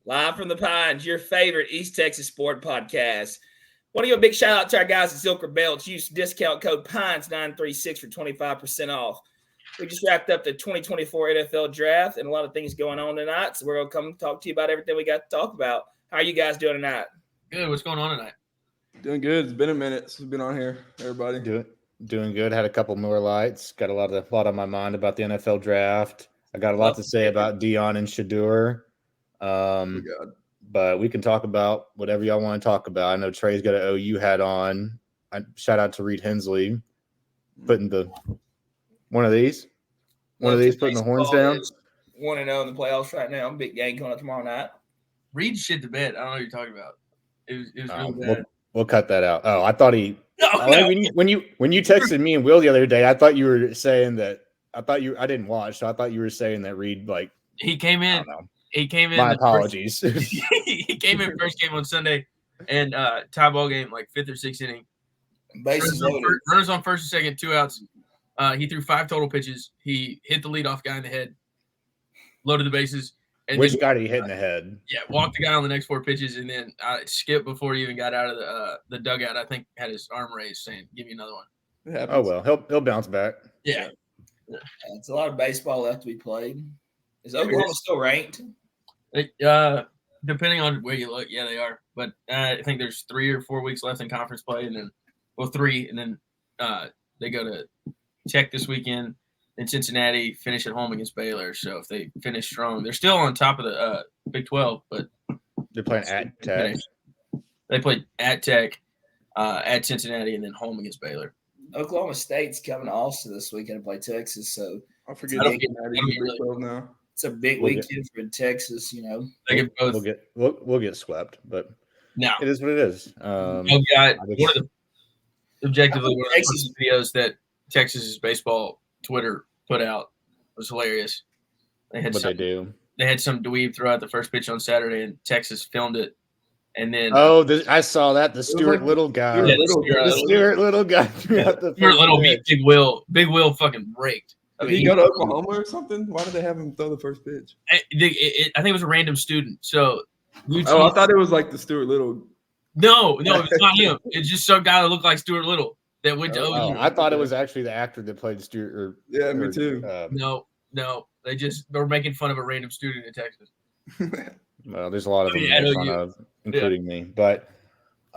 Live from the Pines, your favorite East Texas sport podcast. Want to give a big shout out to our guys at Zilker Belts. Use discount code PINES936 for 25% off. We just wrapped up the 2024 NFL draft and a lot of things going on tonight. So we're going to come talk to you about everything we got to talk about. How are you guys doing tonight? Good. What's going on tonight? Doing good. It's been a minute since we've been on here, everybody. Doing good. Had a couple more lights. Got a lot on my mind about the NFL draft. I got a lot to say about Dion and Shadur. But we can talk about whatever y'all want to talk about. I know Trey's got an OU hat on. Shout out to Reed Hensley putting one of these putting the horns down. 1-0 in the playoffs right now. Big game coming up tomorrow night. Reed shit the bed. I don't know what you're talking about. It was really bad. We'll cut that out. Oh, I thought he. No. When you texted me and Will the other day, I thought you were saying that. I didn't watch, so I thought you were saying that Reed he came in. He came in. My apologies. He came in first game on Sunday, and tie ball game like fifth or sixth inning. Runners on first and second, 2 outs. He threw 5 total pitches. He hit the leadoff guy in the head, loaded the bases. And Which guy did he hit in the head? Yeah, walked the guy on the next 4 pitches, and then skipped before he even got out of the dugout. I think had his arm raised, saying, "Give me another one." Oh well, he'll bounce back. Yeah, it's a lot of baseball left to be played. Is Oklahoma still ranked? Depending on where you look, yeah, they are. But I think there's 3 or 4 weeks left in conference play, and then 3, and then they go to Tech this weekend. In Cincinnati, finish at home against Baylor. So if they finish strong, they're still on top of the Big 12, but they're playing at Tech. They played at Tech, at Cincinnati, and then home against Baylor. Oklahoma State's coming to Austin this weekend to play Texas. So I forget now. It's a big weekend for Texas. You know, they get both. We'll get swept, but no, it is what it is. One of the objectively one of the videos that Texas's baseball Twitter put out was hilarious. They had some dweeb throw out the first pitch on Saturday, and Texas filmed it. And then I saw that the Stuart Little guy. Yeah, the Stuart Little guy threw out the Stuart Little beat Big Will fucking raked. Did he go to Oklahoma or something? Why did they have him throw the first pitch? I think it was a random student. So I thought it was like the Stuart Little. No, it's not him. It's just some guy that looked like Stuart Little that went to OU. I thought it was actually the actor that played Stuart. Me too. No, they're making fun of a random student in Texas. Well, there's a lot of them to make fun of, including me. But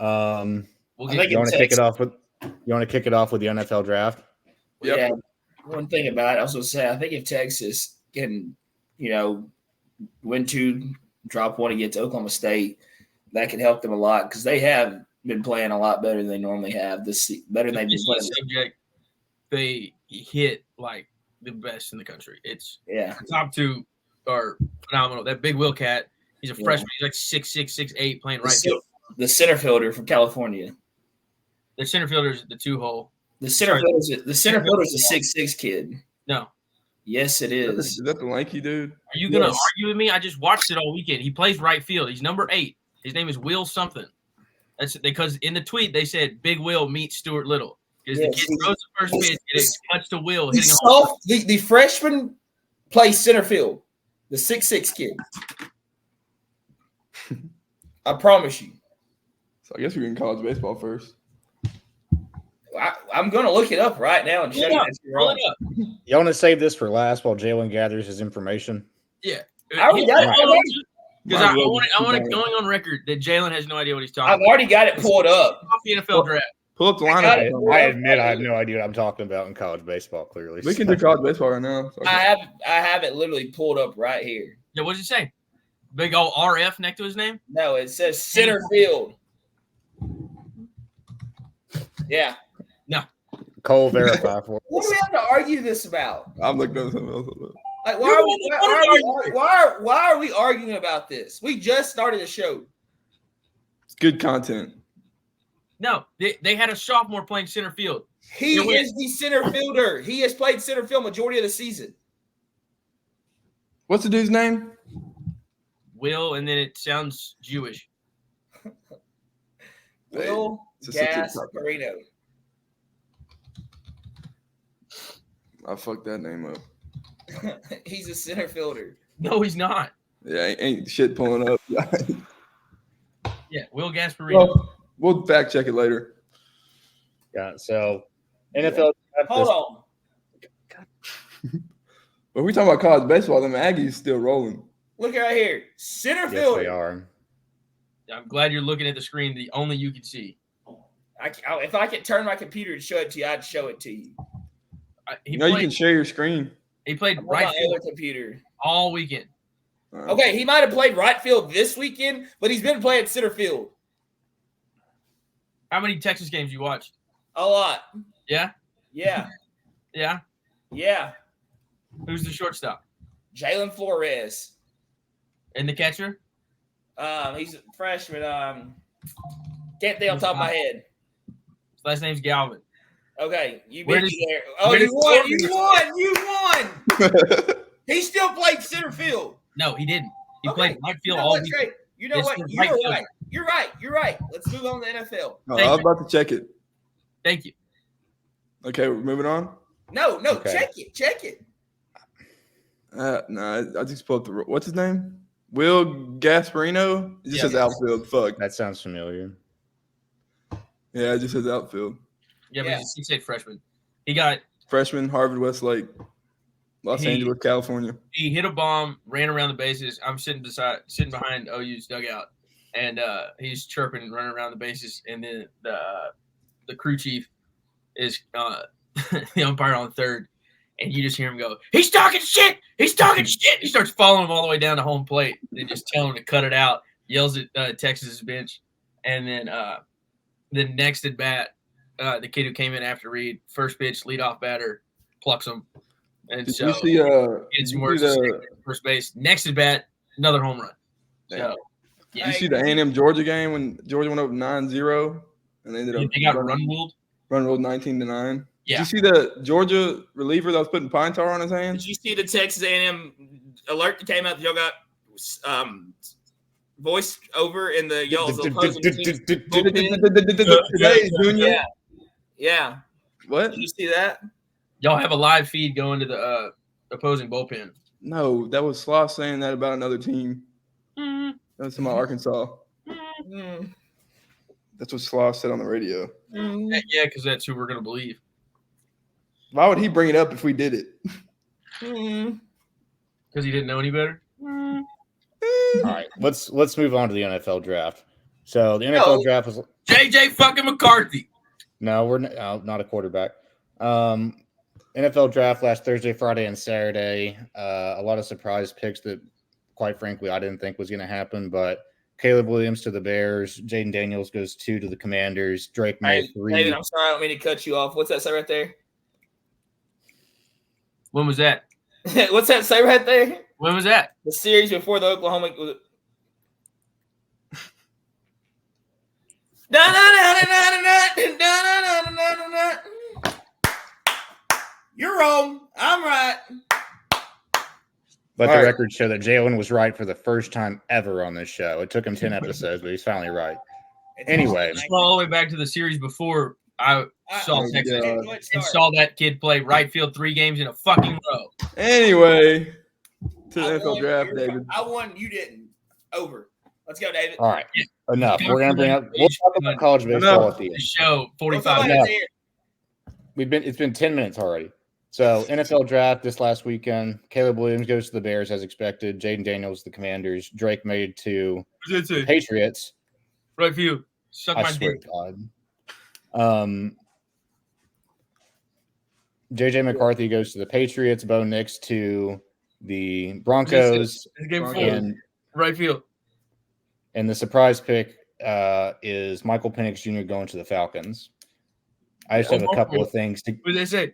you want to kick it off with the NFL draft? Yep. Yeah. One thing about it, I was going to say, I think if Texas can, win 2, drop 1 against Oklahoma State, that could help them a lot because they have been playing a lot better than they normally have. Better than they've been playing. Subject, they hit like the best in the country. The top 2 are phenomenal. That Big Will cat, he's a freshman. He's like 6'6", 6'8", playing right field. The center fielder from California. The center fielder is the 2-hole. The center fielder is a 6'6" kid. No. Yes, it is. Is that the lanky dude? Are you going to argue with me? I just watched it all weekend. He plays right field. He's number 8. His name is Will something. That's because in the tweet they said Big Will meets Stuart Little. Because the kid throws the first pitch and it cuts to Will hitting a home run. The freshman plays center field. The 6'6" kid. I promise you. So I guess we're in college baseball first. I'm going to look it up right now and show you. You want to save this for last while Jalen gathers his information? Yeah. I already got it. Because I want it going on record that Jalen has no idea what he's talking about. I've already got it pulled up. Off the NFL draft. Pull up the lineup. I admit I have no idea what I'm talking about in college baseball, clearly. We can do college baseball right now. I have it literally pulled up right here. Yeah, what does it say? Big old RF next to his name? No, it says center field. Yeah. No. Cole verify for us. What do we have to argue this about? I'm looking at something else. Like, why are we arguing about this? We just started a show. It's good content. No, they had a sophomore playing center field. He is the center fielder. He has played center field majority of the season. What's the dude's name? Will, and then it sounds Jewish. Will Gasparino. I fucked that name up. He's a center fielder. No, he's not. Yeah, ain't shit pulling up. Yeah, Will Gasparino. Well, we'll fact check it later. Yeah. So NFL. Hold on. But we talking about college baseball. Them Aggies still rolling. Look right here. Center Yes, fielder. they are. I'm glad you're looking at the screen. The only you can see. If I could turn my computer and show it to you, I'd show it to you. You you can share your screen. He played I'm on right my field other computer. all weekend. Okay, he might have played right field this weekend, but he's been playing center field. How many Texas games you watched? A lot. Yeah? Yeah. Yeah? Yeah. Who's the shortstop? Jalen Flores. And the catcher? He's a freshman. Can't think off the top of my head. His last name's Galvin. Okay, you Where beat did- me there. Oh, where you did- won! You won! He still played center field. No, he didn't. He Okay. played right field You know all what, week. Trey? You know It's what? the You're right field. right. You're right. You're right. Let's move on to the NFL. Thank I was you. about to check it. Thank you. Okay, we're moving on. No, Okay. check it. Check it. No, I just pulled up the. What's his name? Will Gasparino. It just Yeah. says outfield. Fuck. That sounds familiar. Yeah, it just says outfield. Yeah, but Yeah. he's a 6'8" freshman. He got Freshman, Harvard Westlake, Los He- Angeles, California. he hit a bomb, ran around the bases. I'm sitting behind OU's dugout, and he's chirping and running around the bases. And then the crew chief is the umpire on third, and you just hear him go, "He's talking shit! He's talking shit!" He starts following him all the way down to home plate. They just tell him to cut it out. Yells at Texas's bench, and then the next at bat, the kid who came in after Reed, first pitch, leadoff batter, plucks him. And Did so you see? it's Did you more see first base. Next at bat, another home run. So Did you see the A&M Georgia game when Georgia went up 9-0 and they ended up they got run ruled. run ruled 19-9? Yeah. Did you see the Georgia reliever that was putting pine tar on his Did hands? you see the Texas A&M alert that came out that y'all got voiced over in the y'all's opposing team's bullpen? Today, Junior. Yeah. Yeah. What? Did you see that? Y'all have a live feed going to the opposing bullpen. No, that was Sloth saying that about another team. Mm-hmm. That was about Arkansas. Mm, That's what Sloth said on the radio. mm, Yeah, because that's who we're gonna believe. Why would he bring it up if we did it? mm. Because he didn't know any better. All right, let's move on to the NFL draft. So the NFL draft was JJ fucking McCarthy. no, we're not a quarterback. NFL draft last Thursday, Friday, and Saturday. A lot of surprise picks that, quite frankly, I didn't think was going to happen. But Caleb Williams to the Bears, Jaden Daniels goes 2 to the Commanders, Drake May Hey, 3. David, I'm sorry, I don't mean to cut you off. What's that say right there? When was that? What's that say right there? When was that? The series before the Oklahoma. You're wrong. I'm right. Let All the right. record show that Jalen was right for the first time ever on this show. It took him 10 episodes, but he's finally right. Anyway, Scroll all the way back to the series before I saw Oh, Texas God. and saw that kid play right field 3 games in a fucking row. Anyway, to the I NFL won, draft, you're- David. I won. You didn't. Over. Let's go, David. all right, enough. We're gonna bring up. We'll talk about college baseball at the The end. show What's 45 up, minutes. here? It's been 10 minutes already. So NFL draft this last weekend. Caleb Williams goes to the Bears as expected. Jaden Daniels the Commanders. Drake made to Patriots. Right field. Suck I my swear dick. to God. JJ McCarthy goes to the Patriots. Bo Nix to the Broncos. It's game 4. And Right field. the surprise pick is Michael Penix Jr. going to the Falcons. I just have a couple of things to. What did they say?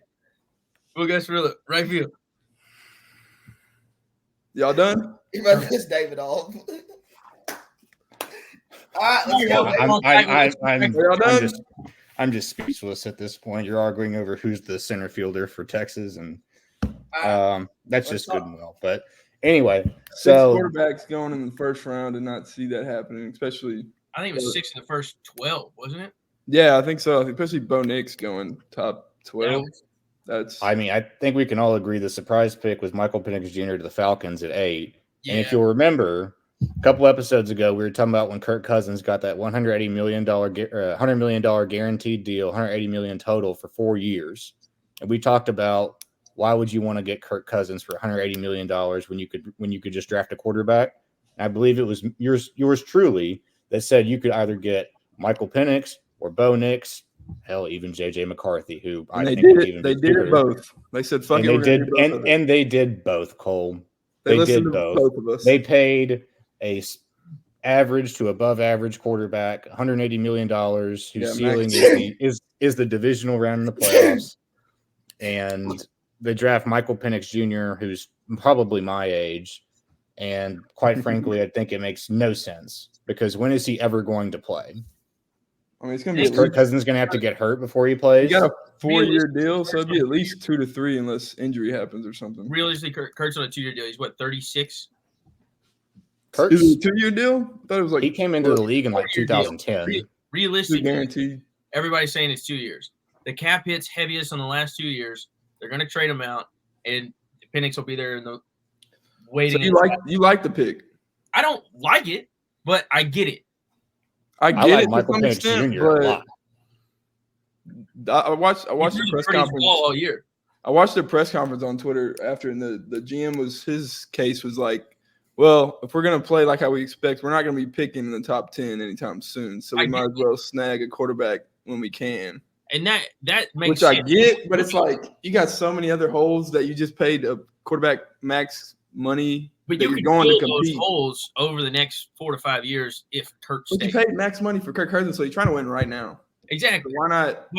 Well, guys, really, right field. Y'all done? You better piss David off. All right, let's go. I'm just speechless at this point. You're arguing over who's the center fielder for Texas, and that's just good and well. But anyway, 6 so quarterbacks going in the first round and not see that happening, especially. I think it was 6 in the first 12, wasn't it? Yeah, I think so. Especially Bo Nix going top 12. That's. I mean, I think we can all agree the surprise pick was Michael Penix Jr. to the Falcons at 8. And if you'll remember, a couple episodes ago, we were talking about when Kirk Cousins got that $180 million guaranteed deal, $180 million total for 4 years. And we talked about why would you want to get Kirk Cousins for $180 million when you could just draft a quarterback? And I believe it was yours truly that said you could either get Michael Penix or Bo Nix, hell, even JJ McCarthy, who they did it both. They said, "Fuck it," and they did both. Cole, they did both of us. They paid a average to above average quarterback $180 million, whose ceiling is the divisional round in the playoffs, and they draft Michael Penix Jr., who's probably my age, and quite frankly, I think it makes no sense because when is he ever going to play? I mean, it's going to be Kirk Cousins going to have to get hurt before he plays. You got a 4-year deal, so it'd be at least 2 to 3 unless injury happens or something. Realistically, Kirk's on a 2-year deal. He's what, 36? Is it a 2-year deal? I thought it was like he came into the league in like 2010. Realistically, everybody's saying it's 2 years. The cap hits heaviest on the last 2 years. They're going to trade him out, and Penix will be there in the waiting. So you like the pick? I don't like it, but I get it. I get it Michael Penix Jr. a lot. I watched the press conference all year. I watched the press conference on Twitter after, and the GM his case was like, well, if we're gonna play like how we expect, we're not gonna be picking in the top 10 anytime soon. So we might as well snag a quarterback when we can. And that makes which sense. I get, but it's like you got so many other holes that you just paid a quarterback max money. But you can going fill to compete. those holes over the next 4 to 5 years if Kirk stays. But you paid max money for Kirk Cousins, so you're trying to win right now. Exactly. So why not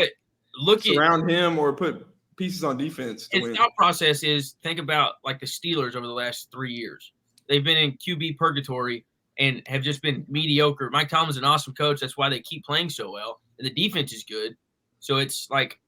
surround him or put pieces on defense to win? His thought process is think about like the Steelers over the last 3 years. They've been in QB purgatory and have just been mediocre. Mike Tomlin's an awesome coach. That's why they keep playing so well. And the defense is good. So it's like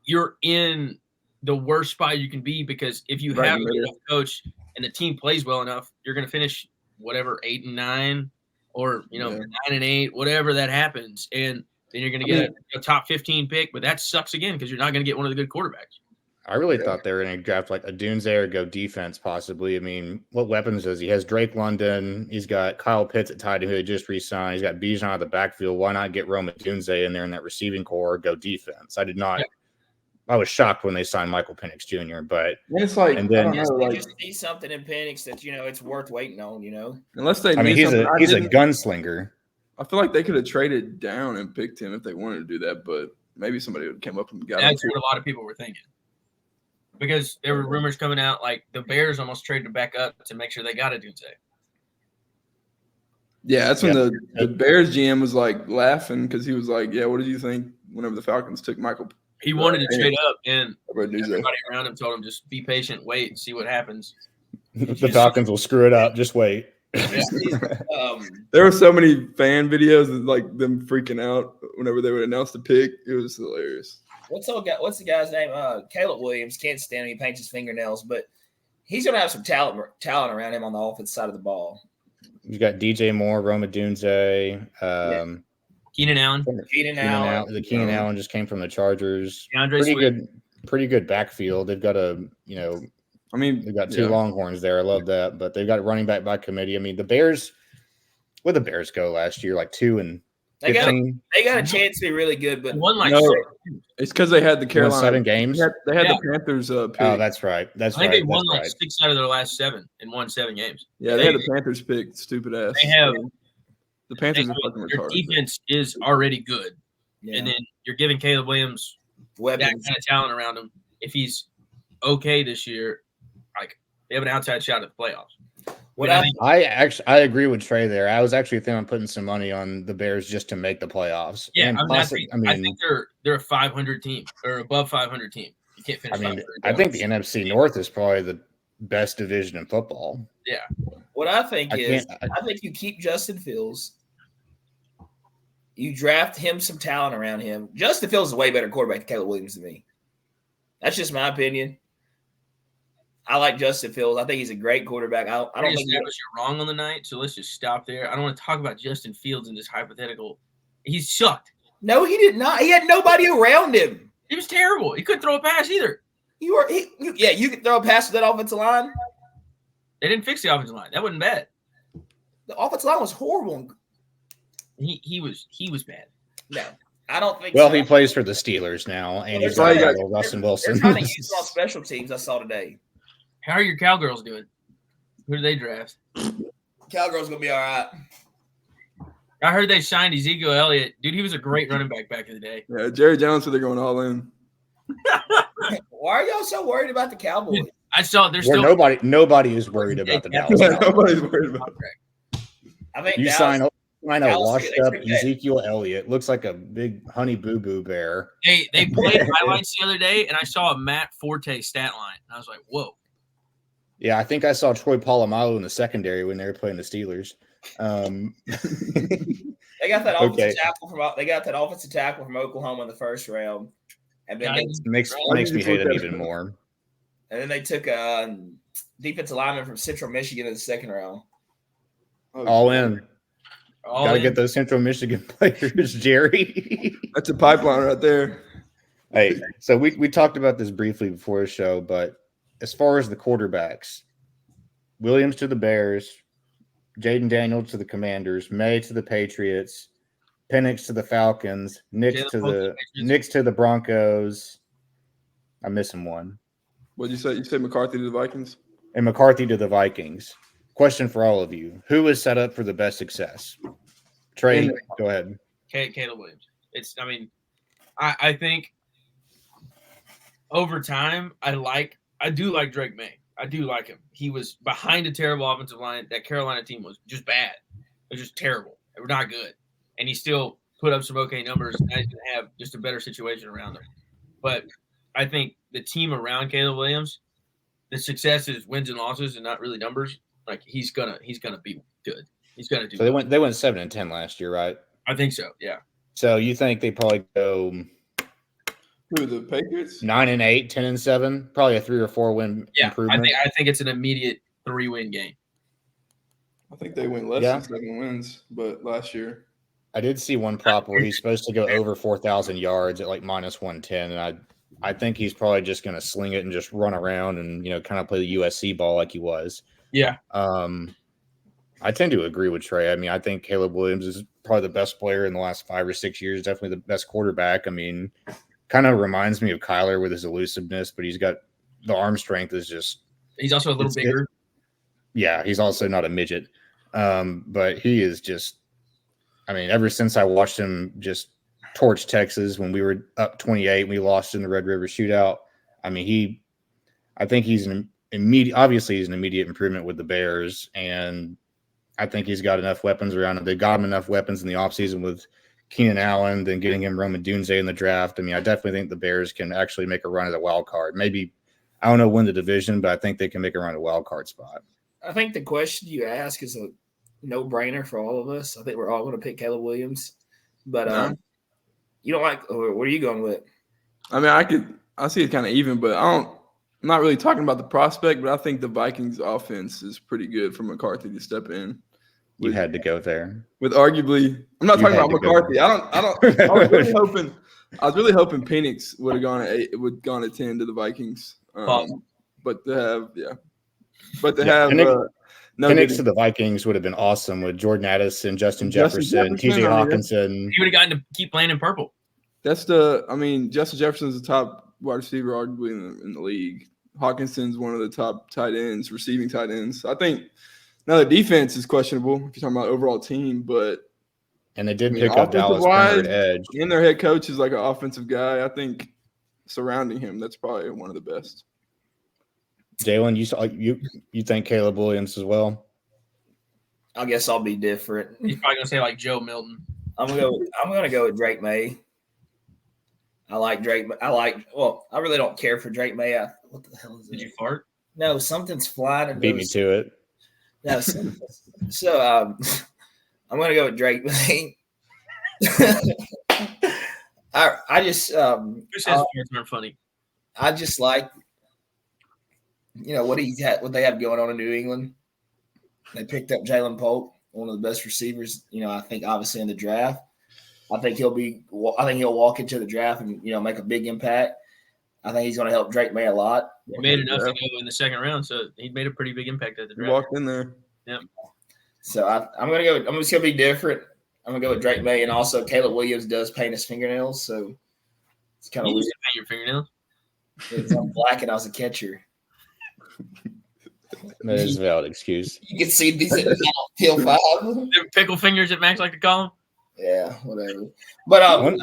you're in the worst spot you can be because if you have a good enough coach and the team plays well enough, you're going to finish whatever 8-9 or 9-8, whatever that happens, and then you're going to get a top 15 pick. But that sucks again because you're not going to get one of the good quarterbacks. I really thought they were going to draft like a Dunze or go defense possibly. I mean, what weapons does he? He has Drake London. He's got Kyle Pitts at tight end who they just re-signed. He's got Bijan out of the backfield. Why not get Rome Dunze in there in that receiving core? Go defense. I did not. Yeah. I was shocked when they signed Michael Penix Jr. But it's like, and then they just see something in Penix that it's worth waiting on. Unless they, he's a gunslinger. I feel like they could have traded down and picked him if they wanted to do that, but maybe somebody would have come up and got him. That's what a lot of people were thinking. Because there were rumors coming out like the Bears almost traded back up to make sure they got a Dunze. Yeah, that's when the Bears GM was like laughing because he was like, "Yeah, what did you think?" Whenever the Falcons took Michael, he wanted to trade up, and everybody around him told him just be patient, wait, and see what happens. The Falcons will screw it up. Just wait. There were so many fan videos of like them freaking out whenever they would announce the pick. It was hilarious. What's the guy's name? Caleb Williams. Can't stand him. He paints his fingernails, but he's going to have some talent around him on the offense side of the ball. You got DJ Moore, Rome Dunze, Keenan Allen. The Keenan Allen just came from the Chargers. Pretty good backfield. They've got they've got two Longhorns there. I love that, but they've got running back by committee. I mean, the Bears. Where'd the Bears go last year? Like 2-15. They got a chance to be really good, but it's because they had the Carolina 7 games. They had the Panthers pick. Oh, that's right. I think they won 6 out of their last 7 and won 7 games. Yeah, they had the Panthers pick. Stupid ass. They have the Panthers are fucking retarded. Their defense is already good, and then you're giving Caleb Williams that kind of talent around him. If he's okay this year, like they have an outside shot at the playoffs. I agree with Trey there. I was actually thinking of putting some money on the Bears just to make the playoffs. Yeah, I think they're a 500 team or above 500 team. You can't finish. I think the NFC North is probably the best division in football. Yeah. What I think I think you keep Justin Fields. You draft him some talent around him. Justin Fields is a way better quarterback than Caleb Williams to me. That's just my opinion. I like Justin Fields. I think he's a great quarterback. I don't think you're wrong on the night, so let's just stop there. I don't want to talk about Justin Fields in this hypothetical. He sucked. No, he did not. He had nobody around him. He was terrible. He couldn't throw a pass either. You could throw a pass to that offensive line. They didn't fix the offensive line. That wasn't bad. The offensive line was horrible. He was bad. No, I don't think Well, so. he plays for the Steelers now, and he's Well, got he got- Russell They're Wilson. trying to use it on special teams. I saw today. How are your Cowgirls doing? Who do they draft? Cowgirls gonna be all right. I heard they signed Ezekiel Elliott. Dude, he was a great running back in the day. Yeah, Jerry Jones said they're going all in. Why are y'all so worried about the Cowboys? I saw they're Where still nobody is worried about the Dallas Yeah, Cowboys. nobody's worried about it. I think You Dallas, sign a Dallas- washed they up took that. Ezekiel Elliott. Looks like a big honey boo boo bear. They played highlights the other day, and I saw a Matt Forte stat line, and I was like, whoa. Yeah, I think I saw Troy Polamalu in the secondary when they were playing the Steelers. They got that Okay. offensive tackle from Oklahoma in the first round, and then Yeah, makes me hate it even more. they took a defensive lineman from Central Michigan in the second round. All in. all Got to in. get those Central Michigan players, Jerry. That's a pipeline right there. Hey, so we talked about this briefly before the show, but as far as the quarterbacks, Williams to the Bears, Jaden Daniels to the Commanders, May to the Patriots, Penix to the Falcons, Nix Jalen to Hurts to the the Patriots. Nix to the Broncos. I'm missing one. What'd you say? You said McCarthy to the Vikings? And McCarthy to the Vikings. Question for all of you: who is set up for the best success? Trey, And- go ahead. Caleb Williams. I think over time, I do like Drake May. I do like him. He was behind a terrible offensive line. That Carolina team was just bad. It was just terrible. They were not good. And he still put up some okay numbers. And he's going to have just a better situation around him. But I think the team around Caleb Williams, the success is wins and losses and not really numbers. Like he's gonna be good. He's gonna do. So they went 7-10 last year, right? I think so. Yeah. So you think they probably go Who, the Patriots? 9-8, 10-7, probably a 3 or 4 win Yeah. improvement. I think it's an immediate 3-win game. I think they went less Yeah. than 7 wins, but last year. I did see one prop where he's supposed to go over 4,000 yards at like -110, and I think he's probably just going to sling it and just run around and kind of play the USC ball like he was. Yeah. I tend to agree with Trey. I mean, I think Caleb Williams is probably the best player in the last 5 or 6 years. Definitely the best quarterback. I mean, kind of reminds me of Kyler with his elusiveness, but he's got the arm strength is just. He's also a little It's- bigger. Yeah, he's also not a midget. But he is just, I mean, ever since I watched him just torch Texas when we were up 28 and we lost in the Red River Shootout, I mean, I think he's obviously he's an immediate improvement with the Bears, and I think he's got enough weapons around him. They got him enough weapons in the offseason with Keenan Allen, then getting him Roman Dunze in the draft. I mean, I definitely think the Bears can actually make a run at a wild card. Maybe, I don't know, win the division, but I think they can make a run at a wild card spot. I think the question you ask is a no-brainer for all of us. I think we're all going to pick Caleb Williams, but No. you don't like. Or what are you going with? I mean, I see it kind of even, but I'm not really talking about the prospect, but I think the Vikings offense is pretty good for McCarthy to step in. You had to go there. With arguably, I'm not You talking had about to go. McCarthy. I was really hoping Penix would have gone at 8, would gone at 10 to the Vikings. Possible. But to have, but to Yeah, have Penix- no Penix getting- to the Vikings would have been awesome with Jordan Addison, Justin Justin Jefferson, Jefferson, TJ I mean, Hawkinson. He would have gotten to keep playing in purple. Justin Jefferson's the top wide receiver arguably in the league. Hawkinson's one of the top tight ends, receiving tight ends. I think now the defense is questionable if you're talking about overall team, but And they did I mean, pick up Dallas offensive-wise, Turner at edge. and their head coach is like an offensive guy. I think surrounding him, that's probably one of the best. Jalen, you think Caleb Williams as well? I guess I'll be different. He's probably going to say like Joe Milton. I'm gonna go with Drake May. I like Drake. Well, I really don't care for Drake May. What the hell is it? Did you fart? No, something's flying. And Beat me to it. No, I'm gonna go with Drake May. I just Who says farts aren't funny? I just like what they have going on in New England. They picked up Jalen Polk, one of the best receivers. I think obviously in the draft. I think he'll walk into the draft and make a big impact. I think he's going to help Drake May a lot. He made enough to go in the second round, so he made a pretty big impact at the He draft. walked in there. Yep. So I'm gonna go. I'm just gonna be different. I'm gonna go with Drake May, and also Caleb Williams does paint his fingernails, so it's kind of You weird. used to paint your fingernails. Because I'm black and I was a catcher. That is a valid excuse. You can see these at Hill 5. Them pickle fingers that Max like to call them. Yeah, whatever. But One-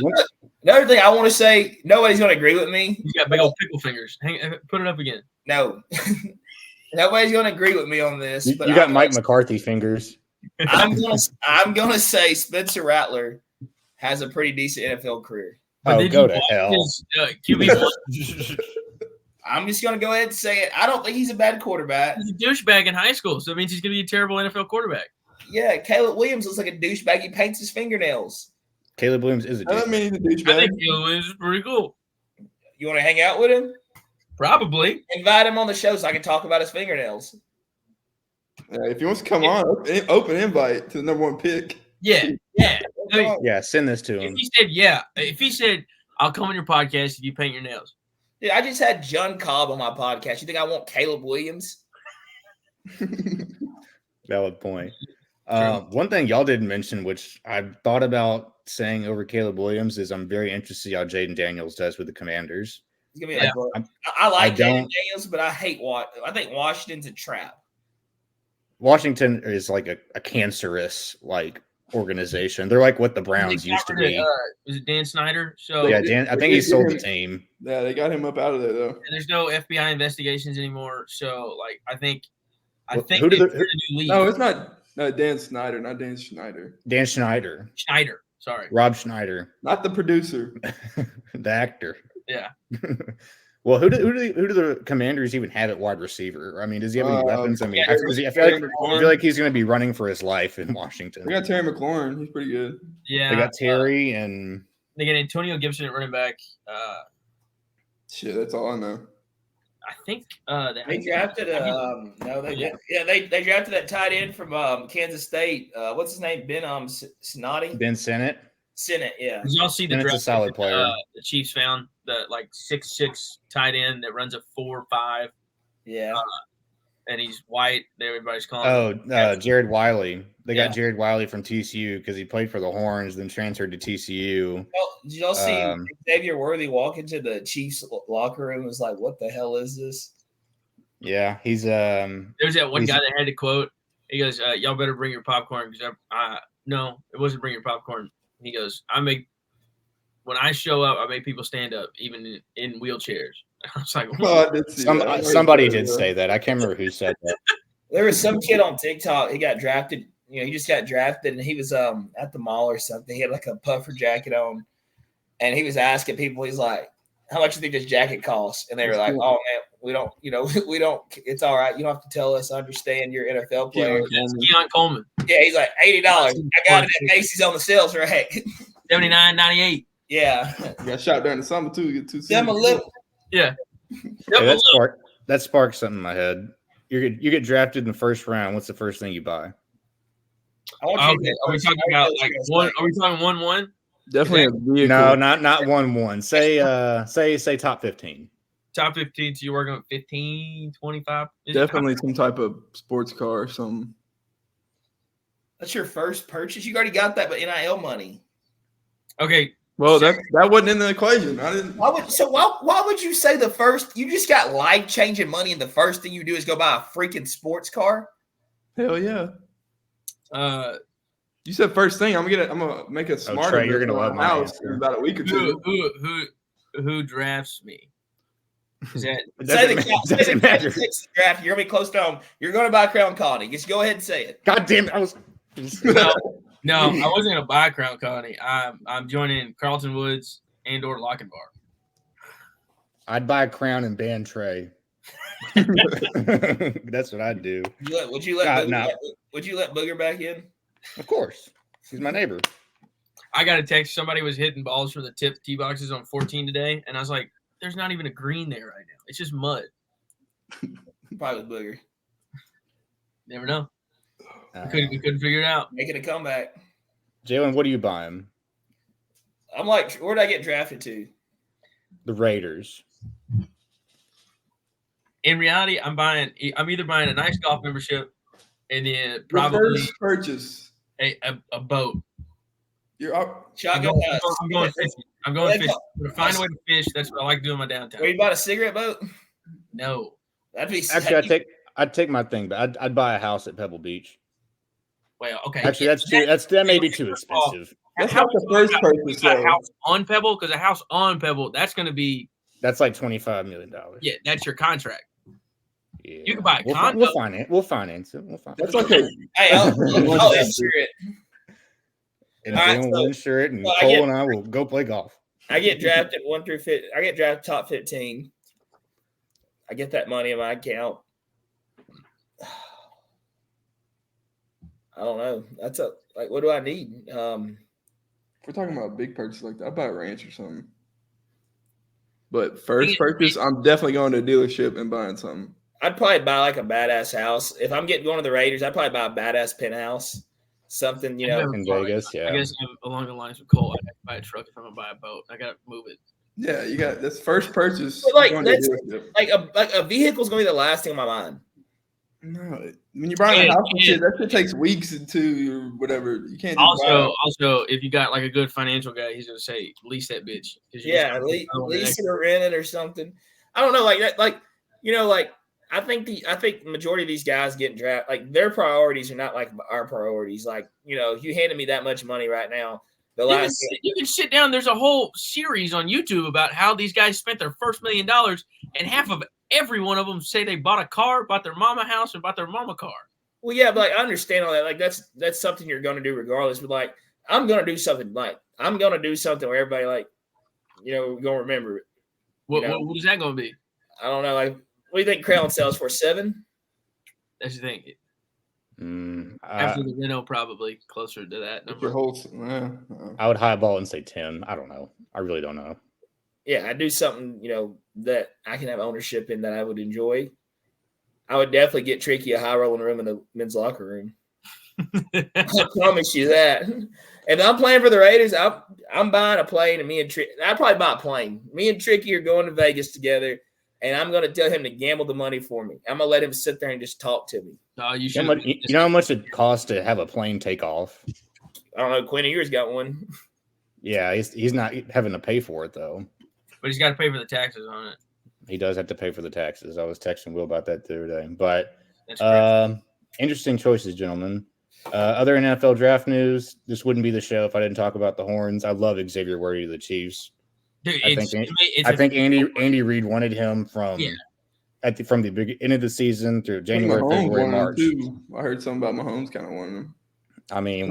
another thing I want to say, nobody's going to agree with me. You got big old pickle fingers. Put it up again. No. Nobody's going to agree with me on this. You But got Mike McCarthy fingers. I'm gonna say Spencer Rattler has a pretty decent NFL career. But Oh, did go you to watch hell. his, QB1? I'm just gonna go ahead and say it. I don't think he's a bad quarterback. He's a douchebag in high school, so it means he's going to be a terrible NFL quarterback. Yeah, Caleb Williams looks like a douchebag. He paints his fingernails. Caleb Williams is a I dude. mean, he's a I douchebag. think Caleb is pretty cool. You want to hang out with him? Probably. Invite him on the show so I can talk about his fingernails. Yeah, if he wants to come on, open invite to the number 1 pick. Yeah. I mean, Yeah, send this to him. if he said, I'll come on your podcast if you paint your nails. Dude, I just had John Cobb on my podcast. You think I want Caleb Williams? Valid point. One thing y'all didn't mention, which I thought about saying over Caleb Williams, is I'm very interested to see how Jaden Daniels does with the Commanders. He's gonna be like, Yeah. I like I Jaden don't- Daniels, but I hate I think Washington's a trap. Washington is like a cancerous organization. They're like what the Browns They used to got rid be. of, was it Dan Snyder? So Yeah, Dan. I think he sold the team. Yeah, they got him up out of there though. and there's no FBI investigations anymore. So I think Who they did turned a new leaf. No, it's not Dan Snyder, not Dan Schneider. Dan Schneider, Schneider. Sorry. Rob Schneider, Not the producer. the actor. Yeah. Well, who do the Commanders even have at wide receiver? I mean, does he have any weapons? I mean, I feel like he's going to be running for his life in Washington. We got Terry McLaurin. He's pretty good. Yeah. They got Terry and They got Antonio Gibson at running back. Shit, that's all I know. I think They drafted they drafted that tight end from Kansas State. What's his name? Ben Snoddy? Ben Sennett. Senate, yeah. Did y'all see the And it's a draft solid that, player. the Chiefs found the 6'6" tight end that runs a 4.5, Yeah. and he's white. Everybody's calling him. Jared Wiley. They Yeah. got Jared Wiley from TCU because he played for the Horns, then transferred to TCU. Did y'all see Xavier Worthy walk into the Chiefs locker room and was like, what the hell is this? Yeah, he's There's that one guy that had to quote. He goes, "Y'all better bring your popcorn because no, it wasn't bring your popcorn." He goes, when I show up, I make people stand up, even in wheelchairs." I was like, Oh, I did see that. somebody did say that. I can't remember who said that. There was some kid on TikTok. He got drafted. He just got drafted, and he was at the mall or something. He had like a puffer jacket on, and he was asking people. He's like, "How much do you think this jacket costs?" And they were like, "Oh man, we don't. We don't. It's all right. You don't have to tell us. I understand you're an NFL player." "That's Keon Coleman, Yeah, he's like $80. I got it at Macy's on the sales rack. $79.98." Yeah, You got shot during the summer too. You get 2 yeah, I'm a little. Yeah. Hey, that sparked something in my head. You get drafted in the first round. What's the first thing you buy? I want you Okay. to Are we talking about one? Are we talking 1-1? Definitely a vehicle. No, not 1-1. Say top 15. Top 15. So you're working with 15, 25. Definitely some type of sports car or something. That's your first purchase. You already got that, but NIL money. Okay. Well, that wasn't in the equation. I didn't. Why would you say the first? You just got life-changing money, and the first thing you do is go buy a freaking sports car? Hell yeah. You said first thing. I'm gonna make a smarter. Trey, you're gonna love my house answer. in about a week or two. Who drafts me? Is that It doesn't matter. Draft. You're gonna be close to home. You're gonna buy Crown Colony. Just go ahead and say it. God damn it! I was. No, I wasn't gonna buy Crown Colony. I'm joining Carlton Woods and/or Lochinvar. I'd buy a crown and ban Trey. That's what I'd do. Would you let No. Booger back in? Of course, he's my neighbor. I got a text. Somebody was hitting balls from the tip tee boxes on 14 today, and I was like, "There's not even a green there right now. It's just mud." Probably Booger Never know. We couldn't figure it out. making a comeback. Jalen, what are you buying? I'm like, where'd I get drafted to? The Raiders. in reality, I'm either buying a nice golf membership and then Your probably first purchase. a boat. You're up. I'm Shotgun house. going fishing. I'm going fishing. I'm gonna find a way to fish. That's what I like doing in my downtime. Where you bought a cigarette boat? No. That'd be Actually, I'd take my thing, but I'd buy a house at Pebble Beach. Well, okay. Actually, that may be too expensive. That's not the first purchase, a though. house on Pebble, because a house on Pebble, that's going to be. That's like $25 million. Yeah, that's your contract. Yeah. You can buy a condo. We'll finance it. That's okay. Hey, I'll insure it. And All right, Jalen so- will insure it, and so I Cole get- and I will go play golf. I get drafted 1 through 5. I get drafted top 15. I get that money in my account. I don't know. That's what do I need? If we're talking about a big purchase like that, I'd buy a ranch or something. But first purchase, I'm definitely going to a dealership and buying something. I'd probably buy like a badass house. If I'm getting going to the Raiders, I'd probably buy a badass penthouse. Something, In Vegas, yeah. I guess I'm along the lines of Cole. I have to buy a truck if I'm gonna buy a boat. I gotta move it. Yeah, you got that's first purchase. But, like, going to a that's- dealership. like a vehicle's gonna be the last thing on my mind. No, when you're buying a house and shit, that shit takes weeks or whatever. You can't. Just buy it. Also, if you got like a good financial guy, he's gonna say lease that bitch. Yeah, lease it or rent it or something. I don't know, like that, like I think the majority of these guys getting drafted, like their priorities are not like our priorities. Like, if you handed me that much money right now, you can sit down. There's a whole series on YouTube about how these guys spent their first $1 million, and half of every one of them say they bought a car, bought their mama house, and bought their mama car. Well, yeah, but like I understand all that. Like that's something you're going to do regardless. But like I'm going to do something where everybody going to remember it. What is that going to be? I don't know. Like, what do you think Crowell sells for? 7? That's the thing. After the Reno, probably closer to that number. I would highball and say 10. I don't know. I really don't know. Yeah, I do something, that I can have ownership in that I would enjoy. I would definitely get Tricky a high rolling room in the men's locker room. I promise you that. If I'm playing for the Raiders, I'm buying a plane, and I'd probably buy a plane. Me and Tricky are going to Vegas together, and I'm going to tell him to gamble the money for me. I'm going to let him sit there and just talk to me. No, you know how much it costs to have a plane take off? I don't know. Quinn Ewers got one. Yeah, he's not having to pay for it, though. But he's got to pay for the taxes on it. He does have to pay for the taxes. I was texting Will about that the other day. But interesting choices, gentlemen. Other NFL draft news. This wouldn't be the show if I didn't talk about the Horns. I love Xavier Worthy to the Chiefs. Dude, I think Andy Reid wanted him from the beginning of the season through January, February, March. I heard something about Mahomes kind of wanting him. I mean,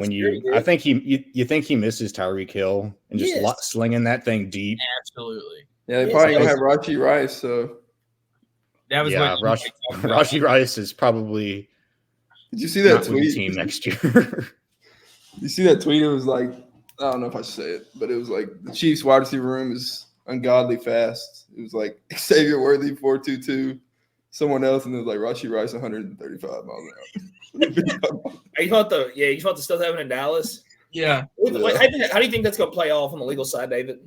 I think you think he misses Tyreek Hill and just slinging that thing deep. Absolutely. Yeah, they probably gonna have Rashi Rice. So that was Rashi Rice is probably. Did you see that tweet? Team next year. You see that tweet? It was like, I don't know if I should say it, but it was like the Chiefs wide receiver room is ungodly fast. It was like Xavier Worthy 4.22, someone else, and it was like Rashi Rice 135 miles an hour. You want the stuff happening in Dallas? Yeah. How do you think that's going to play off on the legal side, David?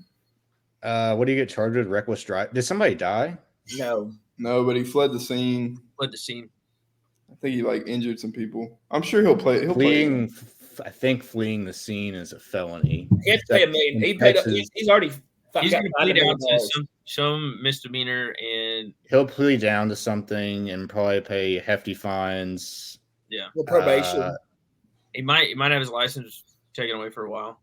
What do you get charged with? Reckless drive? Did somebody die? No, but he fled the scene. I think he injured some people. I'm sure he'll play. I think fleeing the scene is a felony. He had to pay $1 million. He paid up. He's already. He's going to plead down to some misdemeanor, and he'll plead down to something and probably pay hefty fines. Yeah, probation. He might have his license taken away for a while.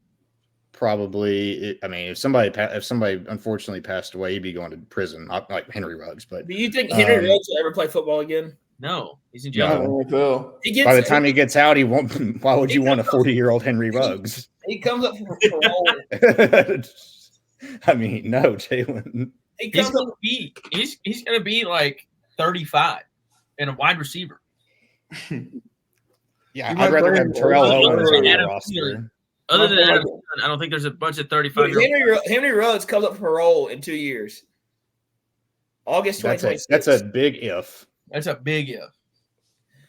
Probably. If somebody unfortunately passed away, he'd be going to prison, not like Henry Ruggs. But do you think Henry Ruggs will ever play football again? No, he's in jail. No. By the time he gets out, he won't. Why would you want a 40-year-old Henry Ruggs? He comes up for parole. I mean, no, Jalen. He's gonna be like 35 and a wide receiver. Yeah, I'd rather have Terrell Owens on the roster. Other than that, I don't think there's a bunch of 35-year-olds. Henry Ruggs comes up for parole in 2 years. August 2026. That's a big if. That's a big if.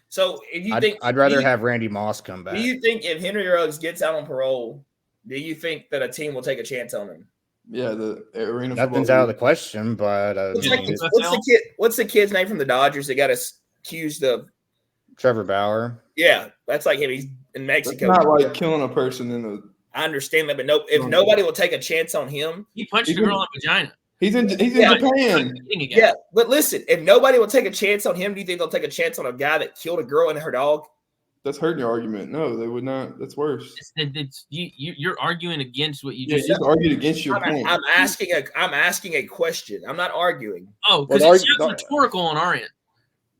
So if you I'd rather have Randy Moss come back. Do you think if Henry Ruggs gets out on parole, do you think that a team will take a chance on him? Yeah, the arena. Nothing's out of the question, but what's the kid's name from the Dodgers that got accused of? Trevor Bauer. Yeah, that's like him. He's in Mexico. That's not like killing a person in a. I understand that, but if nobody will take a chance on him, he punched a girl in the vagina. He's in Japan. Yeah, but listen, if nobody will take a chance on him, do you think they'll take a chance on a guy that killed a girl and her dog? That's hurting your argument. No, they would not. That's worse. You're arguing against what you just argued against your point. I'm asking a question. I'm not arguing. Oh, because it sounds rhetorical on our end.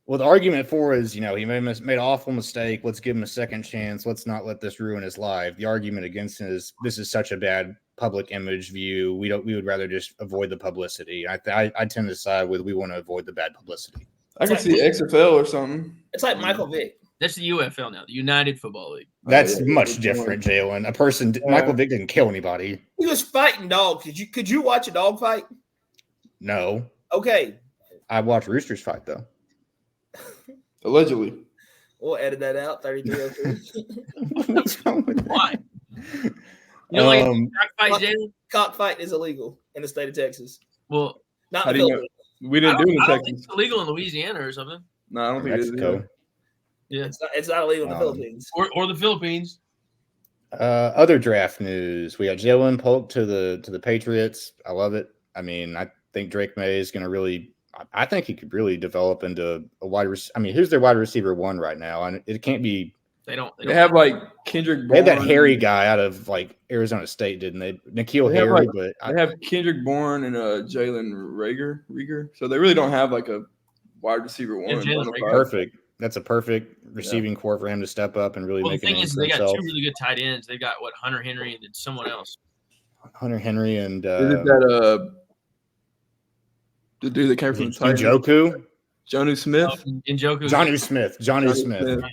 Well, the argument for is, he made an awful mistake. Let's give him a second chance. Let's not let this ruin his life. The argument against it is this is such a bad public image view. We would rather just avoid the publicity. I tend to side with we want to avoid the bad publicity. I can see XFL or something. It's like Michael Vick. That's the UFL now, the United Football League. That's much different, Jalen. Michael Vick didn't kill anybody. He was fighting dogs. Could you watch a dog fight? No. Okay. I watched roosters fight though. Allegedly. We'll edit that out. 3303. What's wrong with why? You know, like cockfight, Jalen? Cockfight is illegal in the state of Texas. Well, not we didn't do it in Texas. Think it's illegal in Louisiana or something. No, I don't think Mexico. it is. Yeah, it's not illegal in the Philippines. Or the Philippines. Other draft news. We got Jalen Polk to the Patriots. I love it. I mean, I think Drake May is going to really. I think he could really develop into a wide receiver. I mean, who's their wide receiver one right now? And it can't be. They don't have like Kendrick Bourne. They had that Harry guy out of like Arizona State, didn't they? N'Keal Harry, they have Kendrick Bourne and Jalen Rieger. So they really don't have like a wide receiver one. Perfect. That's a perfect receiving core for him to step up and really make a name for himself. They got two really good tight ends. They got Hunter Henry and then someone else. Hunter Henry and is it that the dude that came from the Titans? Njoku? Jonnu Smith? Njoku. Johnny Smith.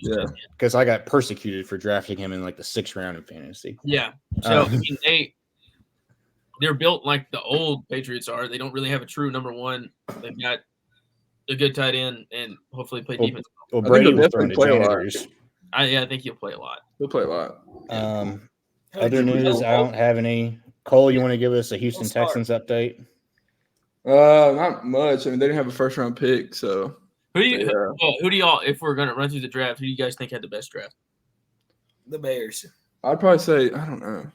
Yeah. Because I got persecuted for drafting him in like the 6th round in fantasy. Yeah. So I mean, they're built like the old Patriots are. They don't really have a true number one. They've got a good tight end and hopefully play defense. Well, Brady will definitely play a lot. I think he'll play a lot. He'll play a lot. Other news, I don't have any. Cole, you want to give us a Houston Texans update? Not much. I mean, they didn't have a first-round pick, so. Who do y'all, if we're going to run through the draft, who do you guys think had the best draft? The Bears. I'd probably say, I don't know.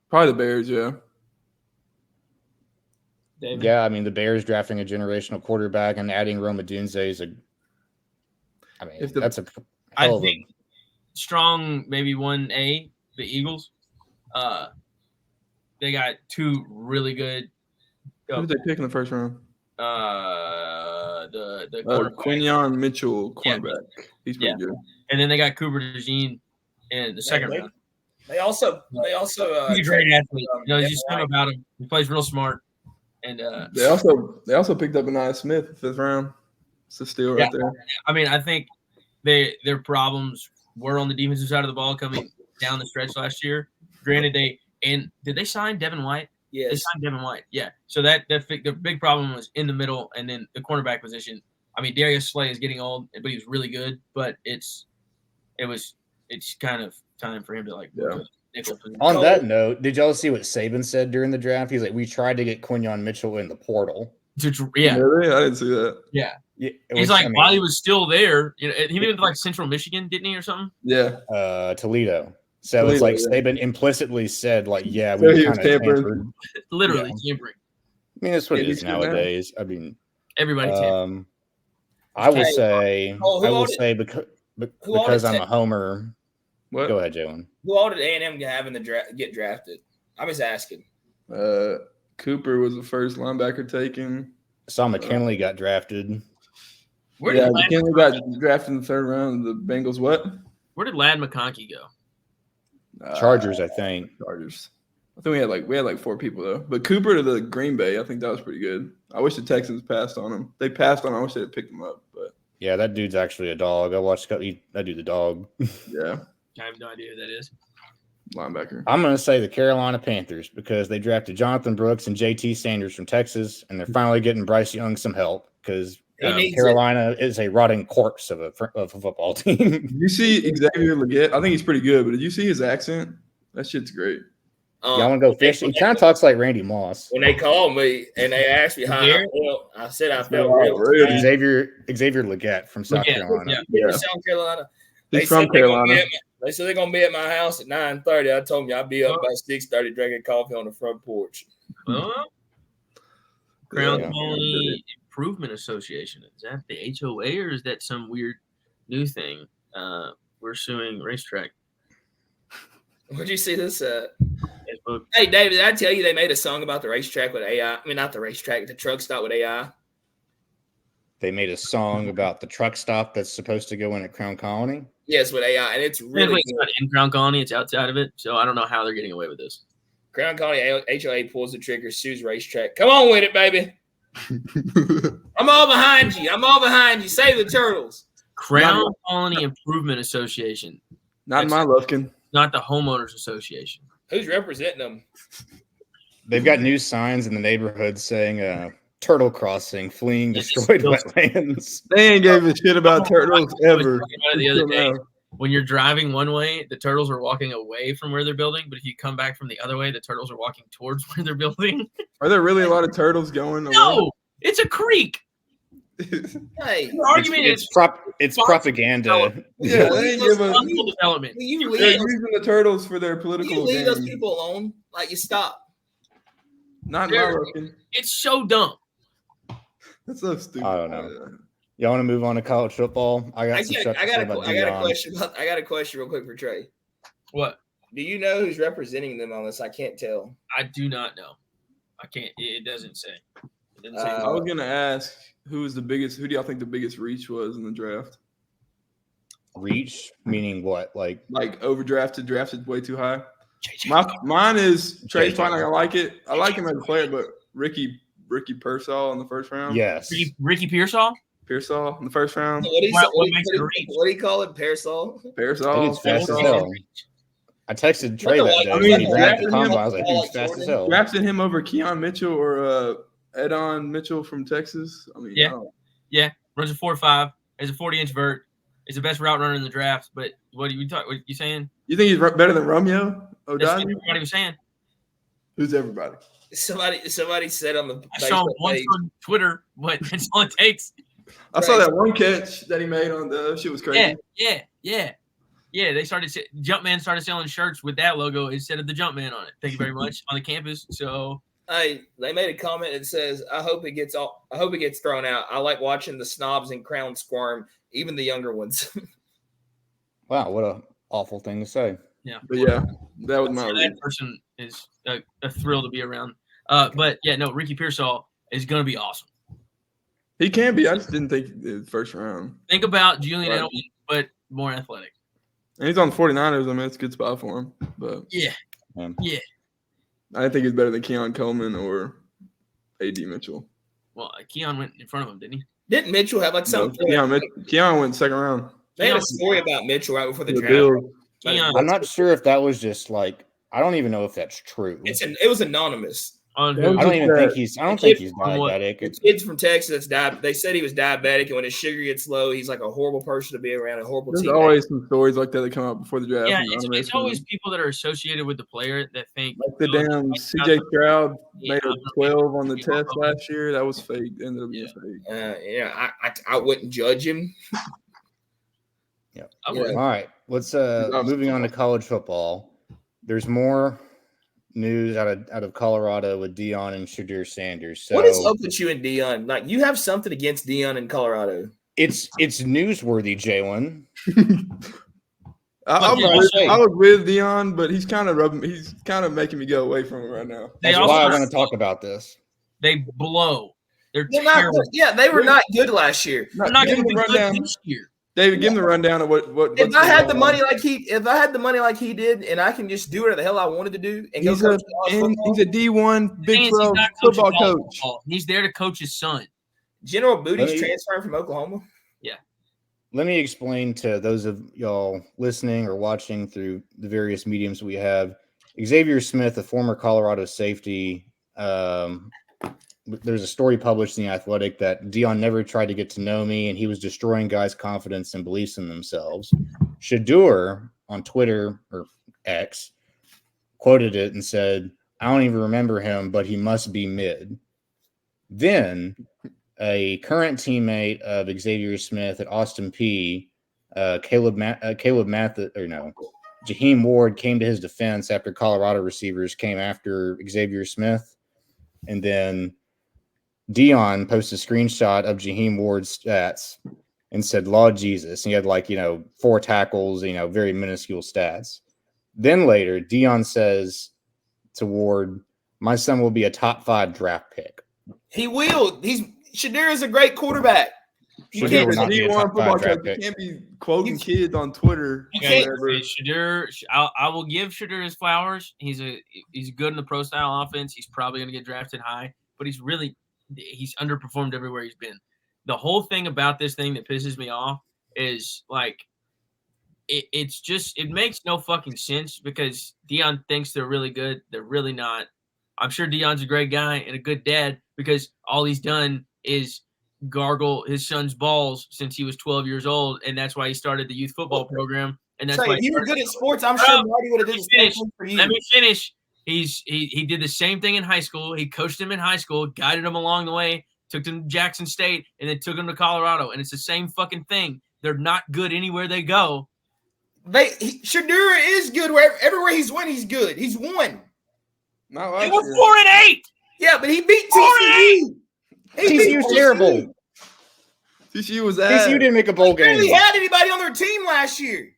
Probably the Bears, yeah. David? Yeah, I mean, the Bears drafting a generational quarterback and adding Rome Odunze is that's a I think strong, maybe 1A, the Eagles. They got two really good. Who did they pick in the first round? The Quinyon Mitchell, cornerback. He's pretty good. And then they got Cooper DeJean in the second round. They also he's a great athlete. There's just something about him. He plays real smart. And they also picked up Anaya Smith 5th round. It's a steal right there. I mean, I think their problems were on the defensive side of the ball coming down the stretch last year. Granted, did they sign Devin White? Yes. They signed Devin White. Yeah. So the big problem was in the middle and then the cornerback position. I mean, Darius Slay is getting old, but he was really good. But it's kind of time for him to On that note, did y'all see what Saban said during the draft? He's like, we tried to get Quinyon Mitchell in the portal. Yeah. Really? I didn't see that. Yeah. He's while he was still there, he went to Central Michigan, didn't he, or something? Yeah. Toledo. So it's like Saban implicitly said, we kind of tampered. Literally tampering. I mean, that's what it is nowadays. I mean, everybody tampered. I will say because I'm a homer. What? Go ahead, Jalen. Who all did A&M get drafted? I'm just asking. Cooper was the first linebacker taken. I saw McKinley got drafted. McKinley got drafted in the 3rd round. The Bengals what? Where did Ladd McConkey go? Chargers, I think. Chargers. I think we had 4 people though. But Cooper to the Green Bay, I think that was pretty good. I wish the Texans passed on him. They passed on him. I wish they had picked him up. But yeah, that dude's actually a dog. I watched that dude the dog. Yeah. I have no idea who that is. Linebacker. I'm going to say the Carolina Panthers because they drafted Jonathan Brooks and JT Sanders from Texas, and they're finally getting Bryce Young some help because Carolina is a rotting corpse of a football team. Did you see Xavier Leggett? I think he's pretty good, but did you see his accent? That shit's great. Y'all want to go fish? He kind of talks like Randy Moss. When they called me and they asked me how I felt, I said I felt real bad. Xavier Leggett from South Carolina. Yeah. South Carolina. He's from Carolina. They said they're gonna be at my house at 9:30. I told them I'll be up by 6:30 drinking coffee on the front porch. Crown Colony Improvement Association. Is that the HOA or is that some weird new thing? We're suing racetrack. Where'd you see this at? Facebook. Hey, David, did I tell you they made a song about the racetrack with AI? I mean, not the racetrack, the truck stop with AI. They made a song about the truck stop that's supposed to go in at Crown Colony. Yes, with AI, and it's really it's not in Crown Colony. It's outside of it, so I don't know how they're getting away with this. Crown Colony HOA pulls the trigger, sues racetrack. Come on with it, baby. I'm all behind you. Save the turtles. Crown Colony Improvement Association. Not in my Lufkin. Not the homeowners association. Who's representing them? They've got new signs in the neighborhood saying turtle crossing, fleeing destroyed wetlands. They ain't gave a shit about turtles ever. The other day, when you're driving one way, the turtles are walking away from where they're building. But if you come back from the other way, the turtles are walking towards where they're building. Are there really a lot of turtles going away? No, it's a creek. Hey, the argument it's propaganda. Yeah, they ain't give a development. They're using the turtles for their political you leave gain. those people alone. Like you stop. Not in my Lufkin. It's so dumb. That's so stupid. I don't know. Y'all want to move on to college football? I got a question real quick for Trey. What? Do you know who's representing them on this? I can't tell. I do not know. I can't. It doesn't say. I was gonna ask who was the biggest. Who do y'all think the biggest reach was in the draft? Reach meaning what? Like overdrafted, drafted way too high. Mine is Trey's probably not gonna like it. I like him as a player, but Ricky Pearsall in the first round. Yes, Ricky Pearsall. Pearsall in the first round. What do you call it? Pearsall. Pearsall. Fast as hell. I texted Trey that day. He ran at the combine. I was like, he's fast as hell. Drafted him over Keon Mitchell or Edon Mitchell from Texas. I mean, yeah. Runs a 4.5. Has a 40-inch vert. Is the best route runner in the draft. But what are you saying? You think he's better than Romeo O'Donnell? That's what everybody was saying. Who's everybody? Somebody said on the I saw one on Twitter, but that's all it takes. I saw that one catch that he made on the shit was crazy. Yeah. They Jumpman started selling shirts with that logo instead of the Jumpman on it. Thank you very much on the campus. So they made a comment that says, I hope it gets thrown out. I like watching the snobs and crown squirm, even the younger ones. Wow, what a awful thing to say. Yeah. But yeah, that was my that person is a thrill to be around. But yeah, no, Ricky Pearsall is going to be awesome. He can be. I just didn't think the first round. Think about Julian Edelman, but more athletic. And he's on the 49ers. I mean, it's a good spot for him. But yeah. I didn't think he's better than Keon Coleman or A.D. Mitchell. Well, Keon went in front of him, didn't he? Didn't Mitchell have something? Keon went second round. They had a story about Mitchell right before the draft. I'm not sure if that was just I don't even know if that's true. It was anonymous. I don't think he's diabetic. Kids from Texas they said he was diabetic, and when his sugar gets low, he's like a horrible person to be around, a horrible teammate. There's always some stories like that come out before the draft. Yeah, it's always people that are associated with the player that think like the damn CJ Stroud made a 12 on the test last year. That was fake. Ended up being fake. I wouldn't judge him. Yeah. All right. Let's moving on to college football. There's more news out of Colorado with Deion and Shadir Sanders. So what is up with you and Deion? Like, you have something against Deion in Colorado? It's newsworthy, Jalen. I was with Deion, but he's kind of making me go away from him right now. That's why I want to talk about this. They blow. They're terrible. They were not good last year. They're not going to be good this year. David, give him the rundown of what. If I had the money like he did, and I can just do whatever the hell I wanted to do, and he's a D1 Big 12 football coach. He's there to coach his son. General Booty's transferring from Oklahoma. Yeah. Let me explain to those of y'all listening or watching through the various mediums we have. Xavier Smith, a former Colorado safety. There's a story published in The Athletic that Deion never tried to get to know me, and he was destroying guys' confidence and beliefs in themselves. Shadur on Twitter or X quoted it and said, "I don't even remember him, but he must be mid." Then a current teammate of Xavier Smith at Austin P, Jaheim Ward came to his defense after Colorado receivers came after Xavier Smith. And then Dion posted a screenshot of Jaheim Ward's stats and said, "Lord Jesus." And he had 4 tackles, very minuscule stats. Then later, Dion says to Ward, "My son will be a top 5 draft pick." He will. Shadir is a great quarterback. You can't be quoting kids on Twitter. Shadir, I will give Shadir his flowers. He's good in the pro style offense. He's probably going to get drafted high, but he's underperformed everywhere he's been. The whole thing about this thing that pisses me off is it makes no fucking sense because Dion thinks they're really good. They're really not. I'm sure Dion's a great guy and a good dad because all he's done is gargle his son's balls since he was 12 years old, and that's why he started the youth football program. And that's why if you were good at sports, I'm sure Marty would have done the same thing for you. Let me finish. He did the same thing in high school. He coached him in high school, guided him along the way, took him to Jackson State, and then took him to Colorado. And it's the same fucking thing. They're not good anywhere they go. Shadur is good everywhere he's won. He's good. He's won. Not last They were year. 4-8. Yeah, but he beat TCU. TCU's terrible. TCU was ass. TCU didn't make a bowl game. They barely had anybody on their team last year.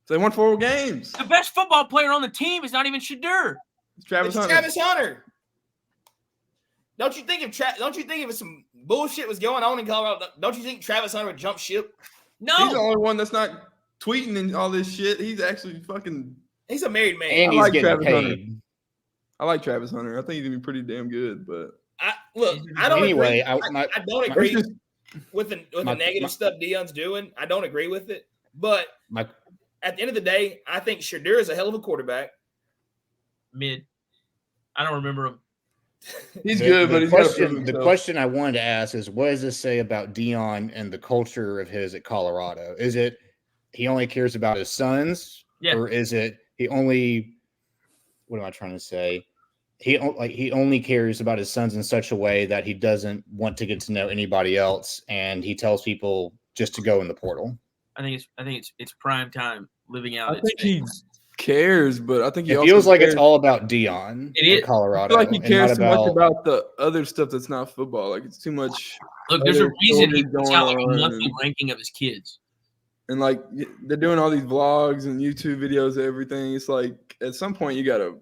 They won 4 games. The best football player on the team is not even Shadur. It's Travis Hunter. Don't you think if some bullshit was going on in Colorado, don't you think Travis Hunter would jump ship? No. He's the only one that's not tweeting and all this shit. He's actually fucking. He's a married man. And he's getting paid. I like Travis Hunter. I think he's gonna be pretty damn good. But I don't agree. I don't agree with the negative stuff Dion's doing. I don't agree with it. But at the end of the day, I think Shadur is a hell of a quarterback. Mid. I don't remember him. He's good, but the question I wanted to ask is, what does this say about Dion and the culture of his at Colorado? Is it he only cares about his sons, or is it he only? What am I trying to say? He only cares about his sons in such a way that he doesn't want to get to know anybody else, and he tells people just to go in the portal. I think it's prime time living out. I think he cares, but I think he also feels like it's all about Dion in Colorado. I feel like he cares too much about the other stuff that's not football. Like it's too much. Look, there's a reason he puts out a monthly ranking of his kids. And they're doing all these vlogs and YouTube videos and everything. It's like at some point you gotta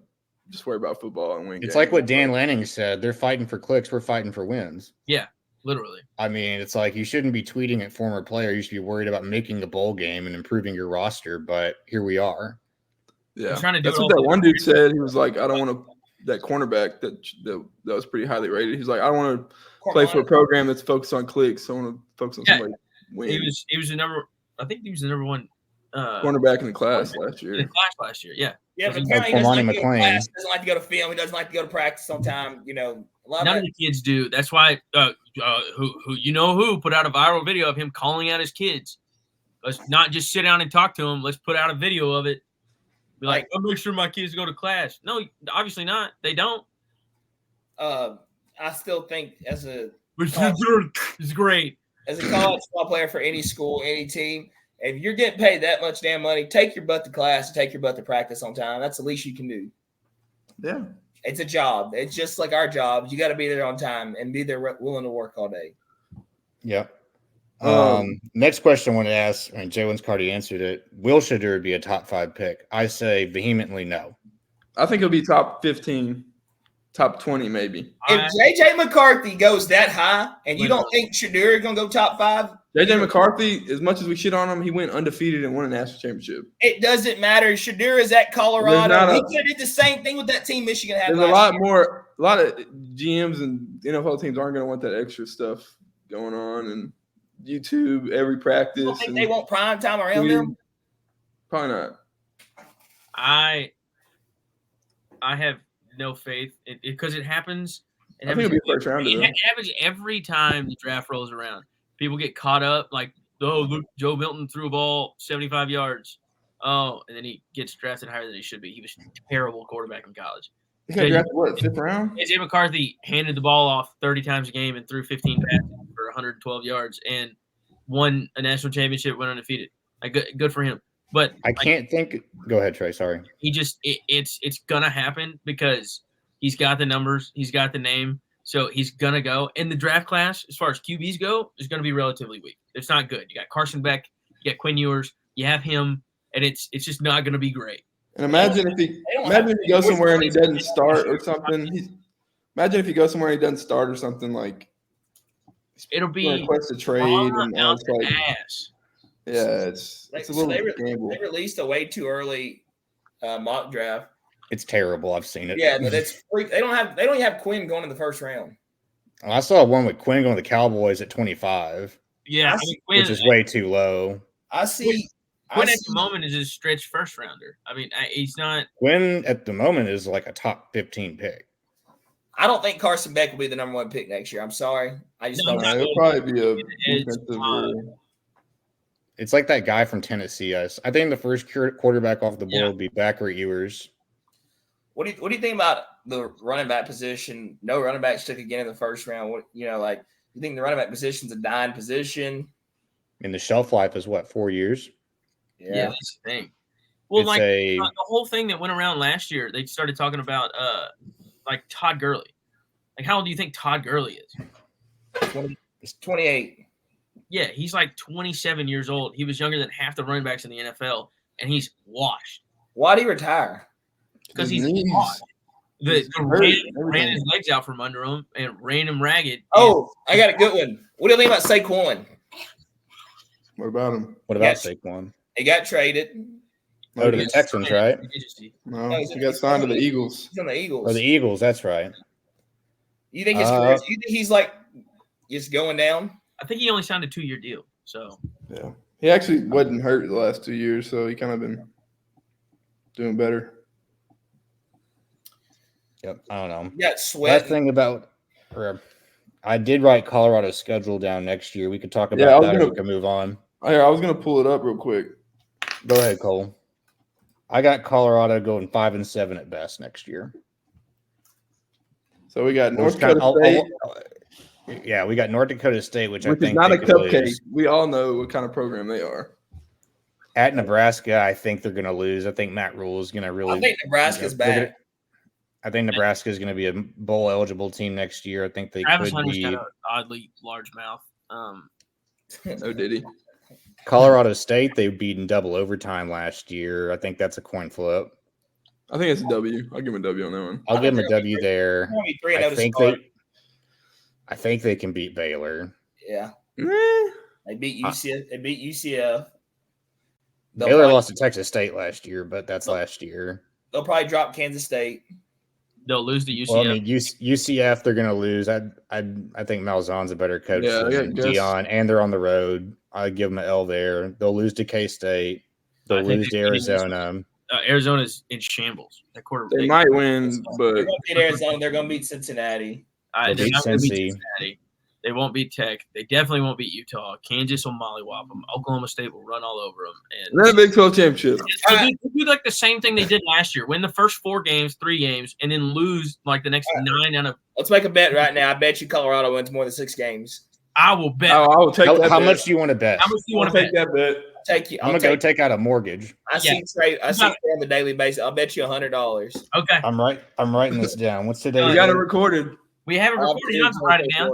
just worry about football and win. It's like what Dan Lanning said. They're fighting for clicks. We're fighting for wins. Yeah, literally. I mean, it's like you shouldn't be tweeting at former players. You should be worried about making a bowl game and improving your roster. But here we are. Yeah, that's what that one dude said. He was like, "I don't want to." That cornerback that was pretty highly rated. He's like, "I don't want to play for a program that's focused on clicks. I want to focus on somebody winning." He was the number. I think he was the number 1 cornerback in the class last year. Yeah. Yeah, but apparently he doesn't like to go to class, doesn't like to go to film. He doesn't like to go to practice on time. None of the kids do. That's why who put out a viral video of him calling out his kids. Let's not just sit down and talk to him. Let's put out a video of it. Be like, I'll make sure my kids go to class. No, obviously not. They don't. I still think it's great. As a college football player for any school, any team, if you're getting paid that much damn money, take your butt to class and take your butt to practice on time. That's the least you can do. Yeah. It's a job. It's just like our jobs. You got to be there on time and be there willing to work all day. Yeah. Next question I want to ask, and Jalen's already answered it. Will Shadur be a top 5 pick? I say vehemently no. I think he'll be top 15, top 20 maybe. If J.J. McCarthy goes that high and you don't think Shadur is going to go top 5? J.J. McCarthy, as much as we shit on him, he went undefeated and won a national championship. It doesn't matter. Shadur is at Colorado. He could have did the same thing with that team Michigan had. There's a lot of GMs and NFL teams aren't going to want that extra stuff going on and YouTube every practice. You don't think they want prime time around them? Probably not. I have no faith because it happens. I think it'll be first round. It happens every time the draft rolls around. People get caught up like, oh, look, Joe Milton threw a ball 75 yards. Oh, and then he gets drafted higher than he should be. He was a terrible quarterback in college. He got drafted, what, 5th round? AJ McCarthy handed the ball off 30 times a game and threw 15 passes for 112 yards and won a national championship, went undefeated. Like, good for him. But I can't think. Go ahead, Trey. Sorry. He just it's gonna happen because he's got the numbers, he's got the name, so he's gonna go. And the draft class, as far as QBs go, is gonna be relatively weak. It's not good. You got Carson Beck, you got Quinn Ewers, you have him, and it's just not gonna be great. And imagine if he goes somewhere and he doesn't start or something. Imagine if he goes somewhere and he doesn't start or something, like it'll be request a trade and all it's like ass. Yeah, it's a little gamble. They released a way too early mock draft. It's terrible. I've seen it. Yeah, but it's freak. They don't even have Quinn going in the first round. I saw one with Quinn going to the Cowboys at 25. Yeah, which is way too low. Quinn at the moment is a stretch first rounder. I mean, he's not. Quinn at the moment is like a top 15 pick. I don't think Carson Beck will be the number 1 pick next year. I'm sorry. I just don't. It'll probably be a defensive. It's like that guy from Tennessee. I think the first quarterback off the board would be Backer Ewers. What do you think about the running back position? No running backs took again in the first round. You think the running back position's a dying position? I mean, the shelf life is what, 4 years? Yeah, that's the thing. Well, the whole thing that went around last year, they started talking about like Todd Gurley. Like, how old do you think Todd Gurley is? He's 28. Yeah, he's like 27 years old. He was younger than half the running backs in the NFL, and he's washed. Why'd he retire? Because he's washed. The ran his legs out from under him and ran him ragged. Oh, I got a good one. What do you think about Saquon? What about him? What about Saquon? He got traded. Oh, to the Texans, right? No, he got signed to the Eagles. He's on the Eagles. Or the Eagles, that's right. You think his career? You think he's like just going down? I think he only signed a 2-year deal. So yeah, he actually wasn't hurt the last 2 years, so he kind of been doing better. Yep, I don't know. You got sweat. That thing about, I did write Colorado's schedule down next year. We could talk about that, or we can move on. I was gonna pull it up real quick. Go ahead, Cole. I got Colorado going 5-7 at best next year. So we got North Dakota State. Yeah, we got North Dakota State, which I think is not a cupcake. We all know what kind of program they are. At Nebraska, I think they're going to lose. I think Matt Rule is going to really. I think Nebraska's bad. I think Nebraska is going to be a bowl eligible team next year. I think they Travis could Hunter's be. got an oddly large mouth. Oh, did he? Colorado State, they beat in double overtime last year. I think that's a coin flip. I think it's a W. I'll give him a W on that one. I'll give them a W there. I think they can beat Baylor. Yeah. They beat UCF. They beat UCF. Baylor lost to Texas State last year, but that's last year. They'll probably drop Kansas State. They'll lose to UCF. Well, I mean, UCF, they're going to lose. I think Malzahn's a better coach than Dion, and they're on the road. I give them an L there. They'll lose to K-State. They'll lose to Arizona. Arizona's in shambles. They might win, but they're going to beat Arizona. They're going to beat Cincinnati. They're not going to beat Cincinnati. They won't beat Tech. They definitely won't beat Utah. Kansas will mollywop them. Oklahoma State will run all over them. And they're the Big 12 championship. They do like the same thing they did last year. Win the first 4 games, 3 games, and then lose like the next 9 out of. Let's make a bet right now. I bet you Colorado wins more than 6 games. I will bet. I will take that. How much do you want to bet? How much do you want to bet? That bet. I'm gonna go take out a mortgage. I see Trey on the daily basis. I'll bet you $100. Okay. I'm writing this down. What's today? We got it recorded. We have it recorded. You don't have to write it down.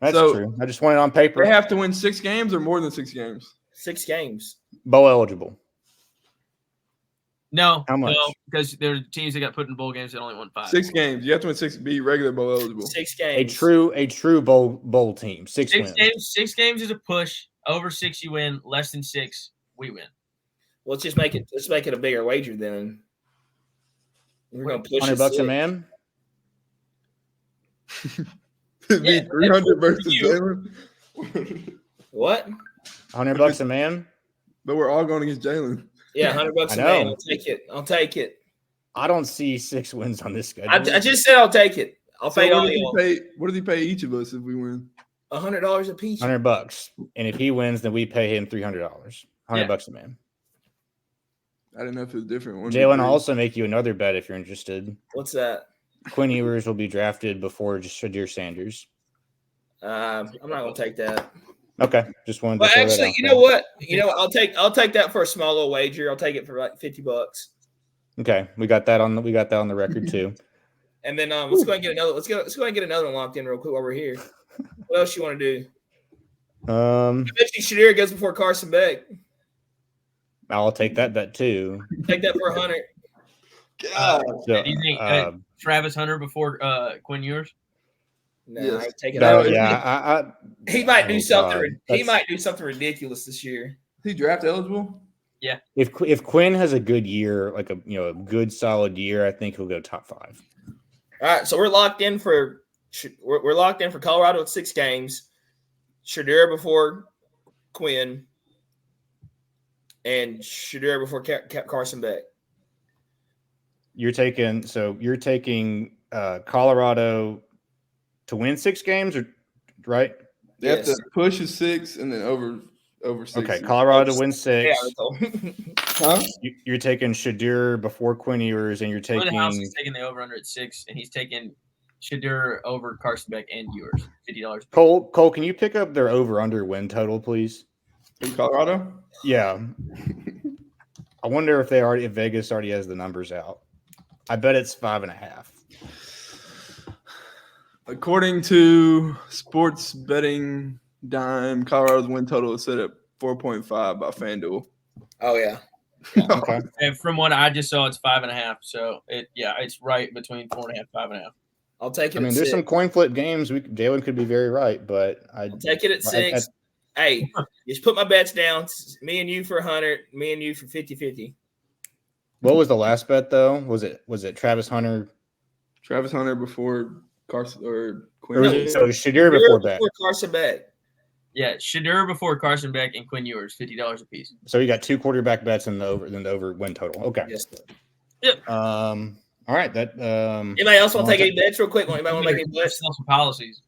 That's true. I just want it on paper. They have to win 6 games or more than 6 games. 6 games. Bowl eligible. No. How much? No, because there are teams that got put in bowl games that only won 5. 6 games. You have to win 6 to be regular bowl eligible. 6 games. A true bowl team. 6 wins. Games. 6 games is a push. Over 6 you win. Less than 6 we win. Well, let's make it a bigger wager then. We're going to push $100 a man. Be 300 versus Jalen. What? $100 a man. But we're all going against Jalen. Yeah, $100 a man. I'll take it. I don't see 6 wins on this schedule. I just said I'll take it. I'll pay all y'all. What does he pay each of us if we win? $100 a piece. $100. And if he wins, then we pay him $300. $100 a man. I didn't know if it was different. Jalen, I'll also make you another bet if you're interested. What's that? Quinn Ewers will be drafted before Shadir Sanders. I'm not gonna take that. Okay, just wanted to. Well, actually, you know what? I'll take that for a small little wager. I'll take it for like $50. Okay, we got that on the record too. And then let's go ahead and get another. Let's go ahead and get another one locked in real quick while we're here. What else you want to do? I bet you Shadir goes before Carson Beck. I'll take that bet too. Take that for 100. Do you think Travis Hunter before Quinn Ewers? No, Yes. take it. No, yeah, he might do something. God. He might do something ridiculous this year. Is he draft eligible? Yeah. If Quinn has a good year, like a good solid year, I think he'll go top 5. All right, so we're locked in for Colorado with 6 games. Shadir before Quinn, and Shadir before Carson Beck. You're taking Colorado to win 6 games, or right? They have to push a 6 and then over 6. Okay, Colorado to win 6. Yeah, huh? You're taking Shadir before Quinn Ewers, and you're taking. House is taking the over under at 6, and he's taking Shadir over Carson Beck and Ewers, $50. Cole, can you pick up their over under win total, please? In Colorado? Yeah. I wonder if Vegas already has the numbers out. I bet it's 5.5. According to Sports Betting Dime, Colorado's win total is set at 4.5 by FanDuel. Oh yeah. Okay. And from what I just saw, it's 5.5. So it's right between 4.5, 5.5. I'll take it. I mean, there's some coin flip games. Jalen could be very right, but I'll take it at 6. Hey, just put my bets down. Me and you for 100. Me and you for 50-50. What was the last bet though? Was it Travis Hunter? Travis Hunter before Carson or Quinn? Or was it Shadir before Beck? Carson Beck. Yeah, Shadir before Carson Beck and Quinn Ewers, $50 a piece. So you got 2 quarterback bets and the over win total. Okay. Yes, sir. Yep. All right. That. Anybody else want to take any bets real quick? Anybody want to make any bets? Sell some policies.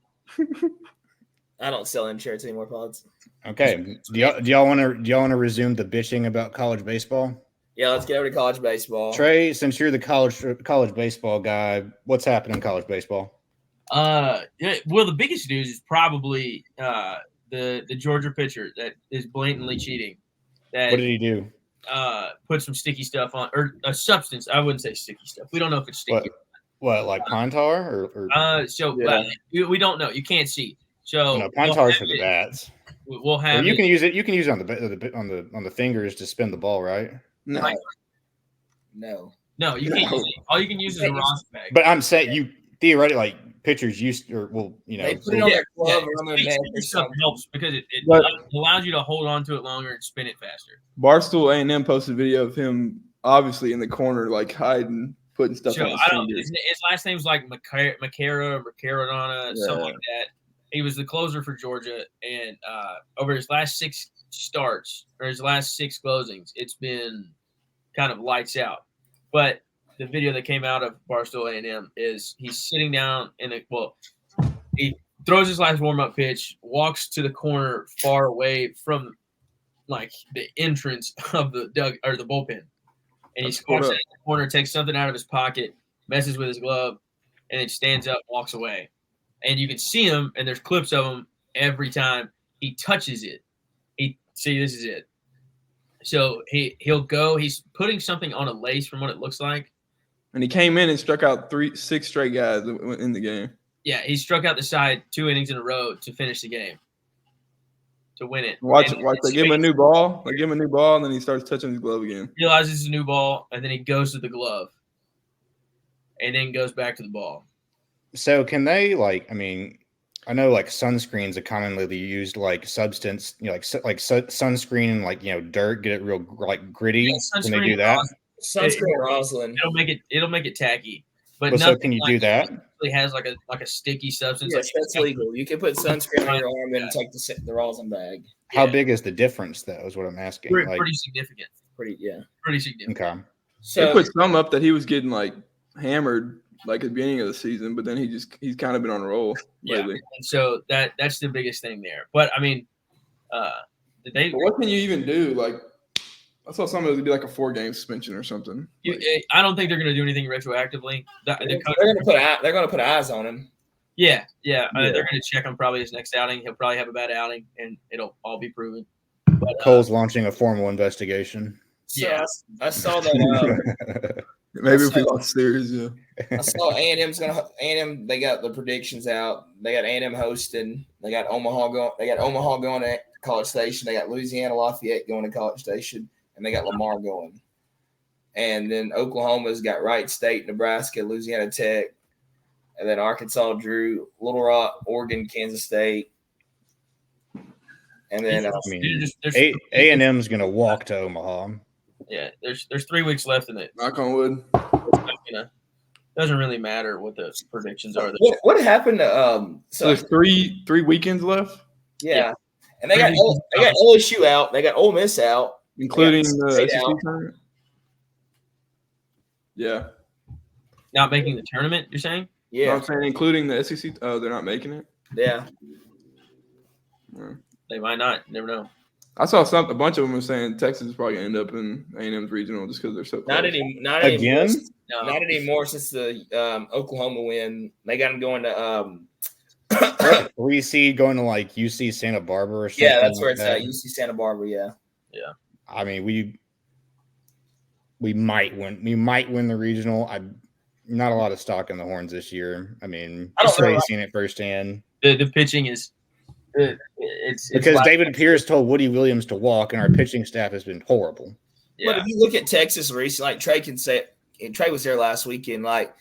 I don't sell insurance anymore, pods. Okay. Do y'all want to resume the bitching about college baseball? Yeah, let's get over to college baseball. Trey, since you're the college baseball guy, what's happening in college baseball? Well, the biggest news is probably the Georgia pitcher that is blatantly cheating. What did he do? Put some sticky stuff on, or a substance. I wouldn't say sticky stuff. We don't know if it's sticky. What like pine tar or? We don't know. You can't see. So no, pine tar is for the bats. We'll have. Or you can use it. You can use it on the fingers to spin the ball, right? No. No, you can't use it. All you can use is a rosin bag. But I'm saying you theoretically, like pitchers used they put it on their glove or on their neck or something. Helps because it allows you to hold on to it longer and spin it faster. Barstool A&M posted a video of him obviously in the corner, like hiding, putting stuff on his fingers. His last name's like Macaradona, something like that. He was the closer for Georgia, and over his last 6 starts or his last 6 closings, it's been kind of lights out. But the video that came out of Barstool A&M is he's sitting down he throws his last warm-up pitch, walks to the corner far away from like the entrance of the bullpen, and he squats in the corner, takes something out of his pocket, messes with his glove, and then stands up, walks away. And you can see him, and there's clips of him every time he touches it. This is it. So he'll go. He's putting something on a lace from what it looks like. And he came in and struck out 6 straight guys in the game. Yeah, he struck out the side 2 innings in a row to finish the game, to win it. Watch they give him a new ball. They give him a new ball, and then he starts touching his glove again. Realizes it's a new ball, and then he goes to the glove, and then goes back to the ball. So can they I know like sunscreen's a commonly used like substance, sunscreen and dirt, get it real like gritty. Yeah, can they do that? Sunscreen rosin. It'll make it tacky. But so can you do that? It has like a sticky substance. Yes, that's legal. You can put sunscreen on your arm and take the rosin bag. How big is the difference though? Is what I'm asking. Pretty significant. Pretty significant. Okay. So they put some up that he was getting like hammered like at the beginning of the season, but then he's kind of been on a roll lately. And so that's the biggest thing there. But I mean, what can you even do? Like I saw something that would be like a 4-game suspension or something. I don't think they're going to do anything retroactively. They're going to put eyes on him. Yeah. They're going to check on probably his next outing. He'll probably have a bad outing, and it'll all be proven. But, Cole's launching a formal investigation. So yeah, I saw that. Maybe if we lost series, yeah. I saw A&M. They got the predictions out. They got A&M hosting. They got Omaha going. They got Omaha going to College Station. They got Louisiana Lafayette going to College Station, and they got Lamar going. And then Oklahoma's got Wright State, Nebraska, Louisiana Tech, and then Arkansas drew Little Rock, Oregon, Kansas State. And then A&M's going to walk to Omaha. Yeah, there's 3 weeks left in it. Knock on wood. Doesn't really matter what the predictions are. What happened to so there's three weekends left? Yeah. And they got LSU out. They got Ole Miss out. Including the SEC tournament? Yeah. Not making the tournament, you're saying? Yeah. No, I'm saying including the SEC. Oh, they're not making it? Yeah. They might not. You never know. I saw a bunch of them were saying Texas is probably going to end up in A&M's regional just because they're so close. Not anymore. No. Not anymore since the Oklahoma win. They got them going to 3 seed going to like UC Santa Barbara or something. Yeah, that's where it's at. UC Santa Barbara, yeah. Yeah. I mean, we might win. We might win the regional. I'm not a lot of stock in the Horns this year. I mean, I've already seen it firsthand. The pitching is it's because David Pierce told Woody Williams to walk, and our pitching staff has been horrible. Yeah. But if you look at Texas recently, like Trey can say, and Trey was there last weekend, like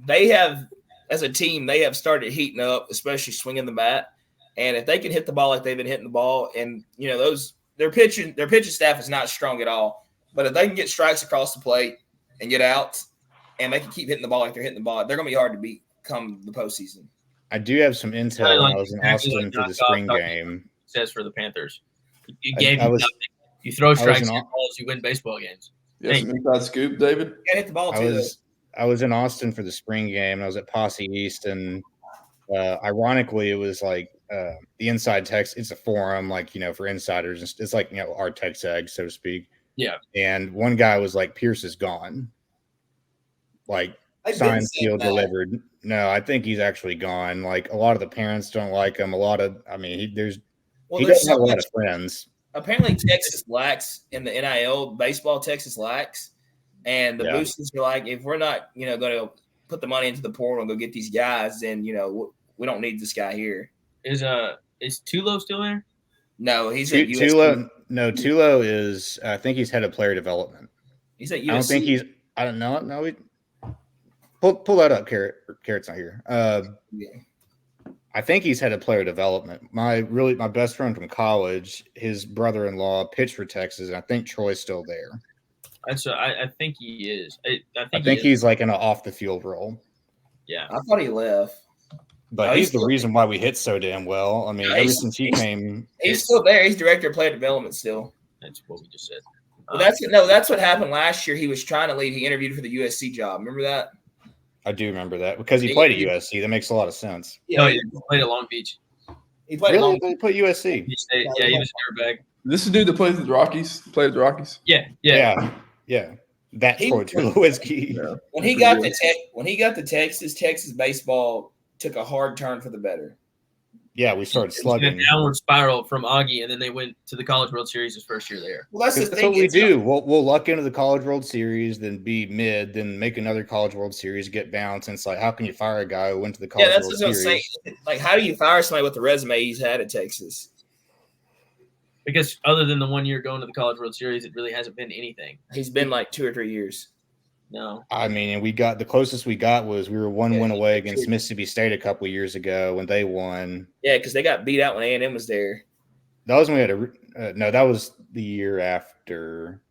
they have, as a team, they have started heating up, especially swinging the bat. And if they can hit the ball like they've been hitting the ball, and you know their pitching staff is not strong at all. But if they can get strikes across the plate and get outs, and they can keep hitting the ball like they're hitting the ball, they're going to be hard to beat come the postseason. I do have some intel when I was in Austin for the spring game. Says for the Panthers, you gave nothing. You throw strikes and balls, you win baseball games. Yeah, some inside scoop, David. Yeah, hit the ball too. I was in Austin for the spring game, and I was at Posse East, and ironically, it was like the inside text. It's a forum, like for insiders. It's like our text egg, so to speak. Yeah. And one guy was like, "Pierce is gone." Like signed, sealed, delivered. No, I think he's actually gone. Like a lot of the parents don't like him. He doesn't have a lot of friends. Apparently, Texas lacks in the NIL baseball. Texas lacks, and the boosters are like, if we're not, going to put the money into the portal and go get these guys, then we don't need this guy here. Is Tulo still there? No, he's at USC. Tulo. No, Tulo is. I think he's head of player development. He's at USC. I don't think he's. I don't know. No, pull that up. Carrot's not here. I think he's head of player development. My best friend from college, his brother-in-law pitched for Texas, and I think Troy's still there. I think he is. I think he's like in an off-the-field role. Yeah, I thought he left. But he's the reason why we hit so damn well. I mean, ever since he came, he's still there. He's director of player development still. That's what we just said. Well, that's what happened last year. He was trying to leave. He interviewed for the USC job. Remember that? I do remember that because he played at USC. That makes a lot of sense. Yeah, he played at Long Beach. He played at Long Beach. He played USC. Yeah, he was a quarterback. This is the dude that plays with the Rockies. Played with the Rockies. Yeah. That's Troy Tulowitzki. Yeah. When he got to Texas baseball took a hard turn for the better. Yeah, we started slugging. A downward spiral from Augie, and then they went to the College World Series his first year there. Well, that's what we do. We'll luck into the College World Series, then be mid, then make another College World Series, get bounced. And it's like, how can you fire a guy who went to the College World Series? Yeah, that's what I'm saying. Like, how do you fire somebody with the resume he's had at Texas? Because other than the 1 year going to the College World Series, it really hasn't been anything. He's been like 2 or 3 years. No. I mean, and the closest we got was we were one win away against Mississippi State a couple of years ago when they won. Yeah, because they got beat out when A&M was there. That was when we had that was the year after.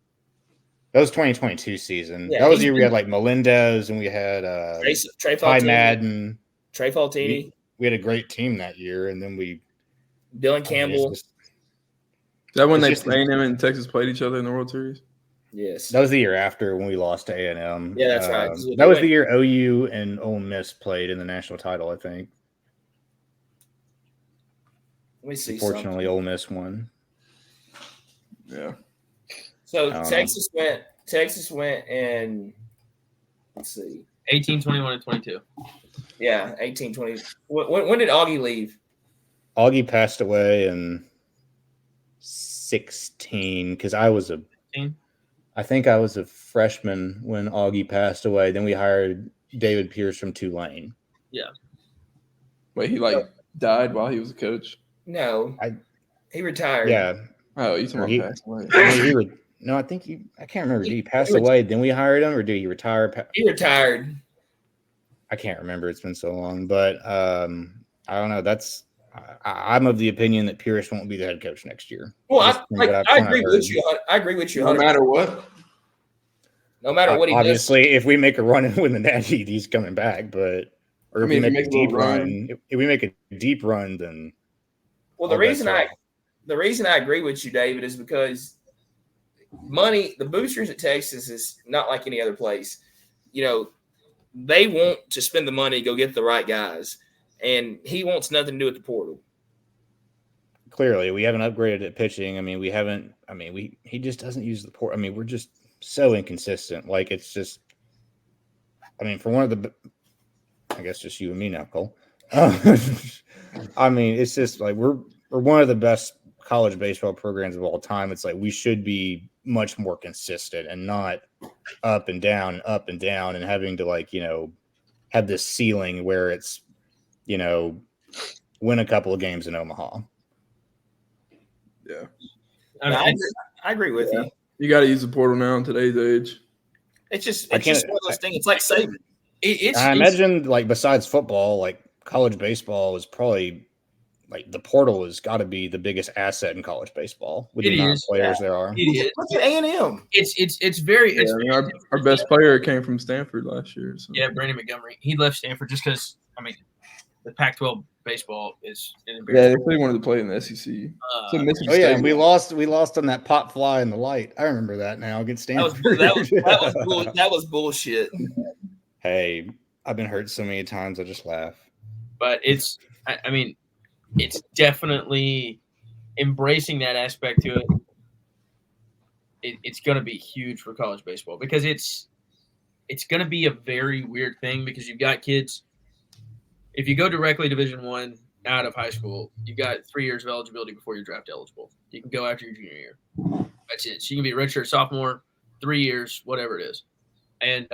That was 2022 season. Yeah, that was the year we had like Melendez and we had Ty Madden. Trey Faltini. We had a great team that year, and then Dylan Campbell. Is that when A&M and Texas played each other in the World Series? Yes. That was the year after when we lost to A&M. Yeah, that's right. That was the year OU and Ole Miss played in the national title, I think. Let me see. Unfortunately, Ole Miss won. Yeah. So I don't Texas went and let's see. 18, 21, and 22. Yeah, 18, 20. When did Augie leave? Augie passed away in 16 because I think I was a freshman when Augie passed away. Then we hired David Pierce from Tulane. Yeah. Wait, he died while he was a coach? No. He retired. Yeah. Oh, you talking about passed away? I think I can't remember. Did he pass away? Then we hired him, or did he retire? He retired. I can't remember. It's been so long, but I don't know. I'm of the opinion that Pierce won't be the head coach next year. Well, I agree with you. I agree with you. No matter what. No matter what he obviously, if we make a run and win the Natty, he's coming back. But if we make a deep run, if we make a deep run, then the reason I agree with you, David, is because the boosters at Texas is not like any other place. They want to spend the money, go get the right guys, and he wants nothing to do with the portal. Clearly, we haven't upgraded at pitching. He just doesn't use the portal. We're just so inconsistent. Like, it's just, for one of the, I guess just you and me now, Cole. It's just like we're one of the best college baseball programs of all time. It's like we should be much more consistent and not up and down and having to have this ceiling where it's win a couple of games in Omaha. Yeah. I agree with you. You got to use the portal now in today's age. It's just one of those things. It's like saving. I imagine besides football, college baseball is probably the portal has got to be the biggest asset in college baseball with the amount of players there are. It is. Look at A&M. It's very. Our best player came from Stanford last year. So. Yeah, Brandon Montgomery. He left Stanford just because the Pac-12 baseball is an embarrassment. Yeah, they wanted to play in the SEC. And we lost on that pop fly in the light. I remember that now against Stanford. That was bullshit. Hey, I've been hurt so many times. I just laugh. But it's definitely embracing that aspect to it. It's going to be huge for college baseball because it's going to be a very weird thing because you've got kids. If you go directly Division I out of high school, you got 3 years of eligibility before you're draft eligible. You can go after your junior year. That's it. So you can be a redshirt sophomore, 3 years, whatever it is. And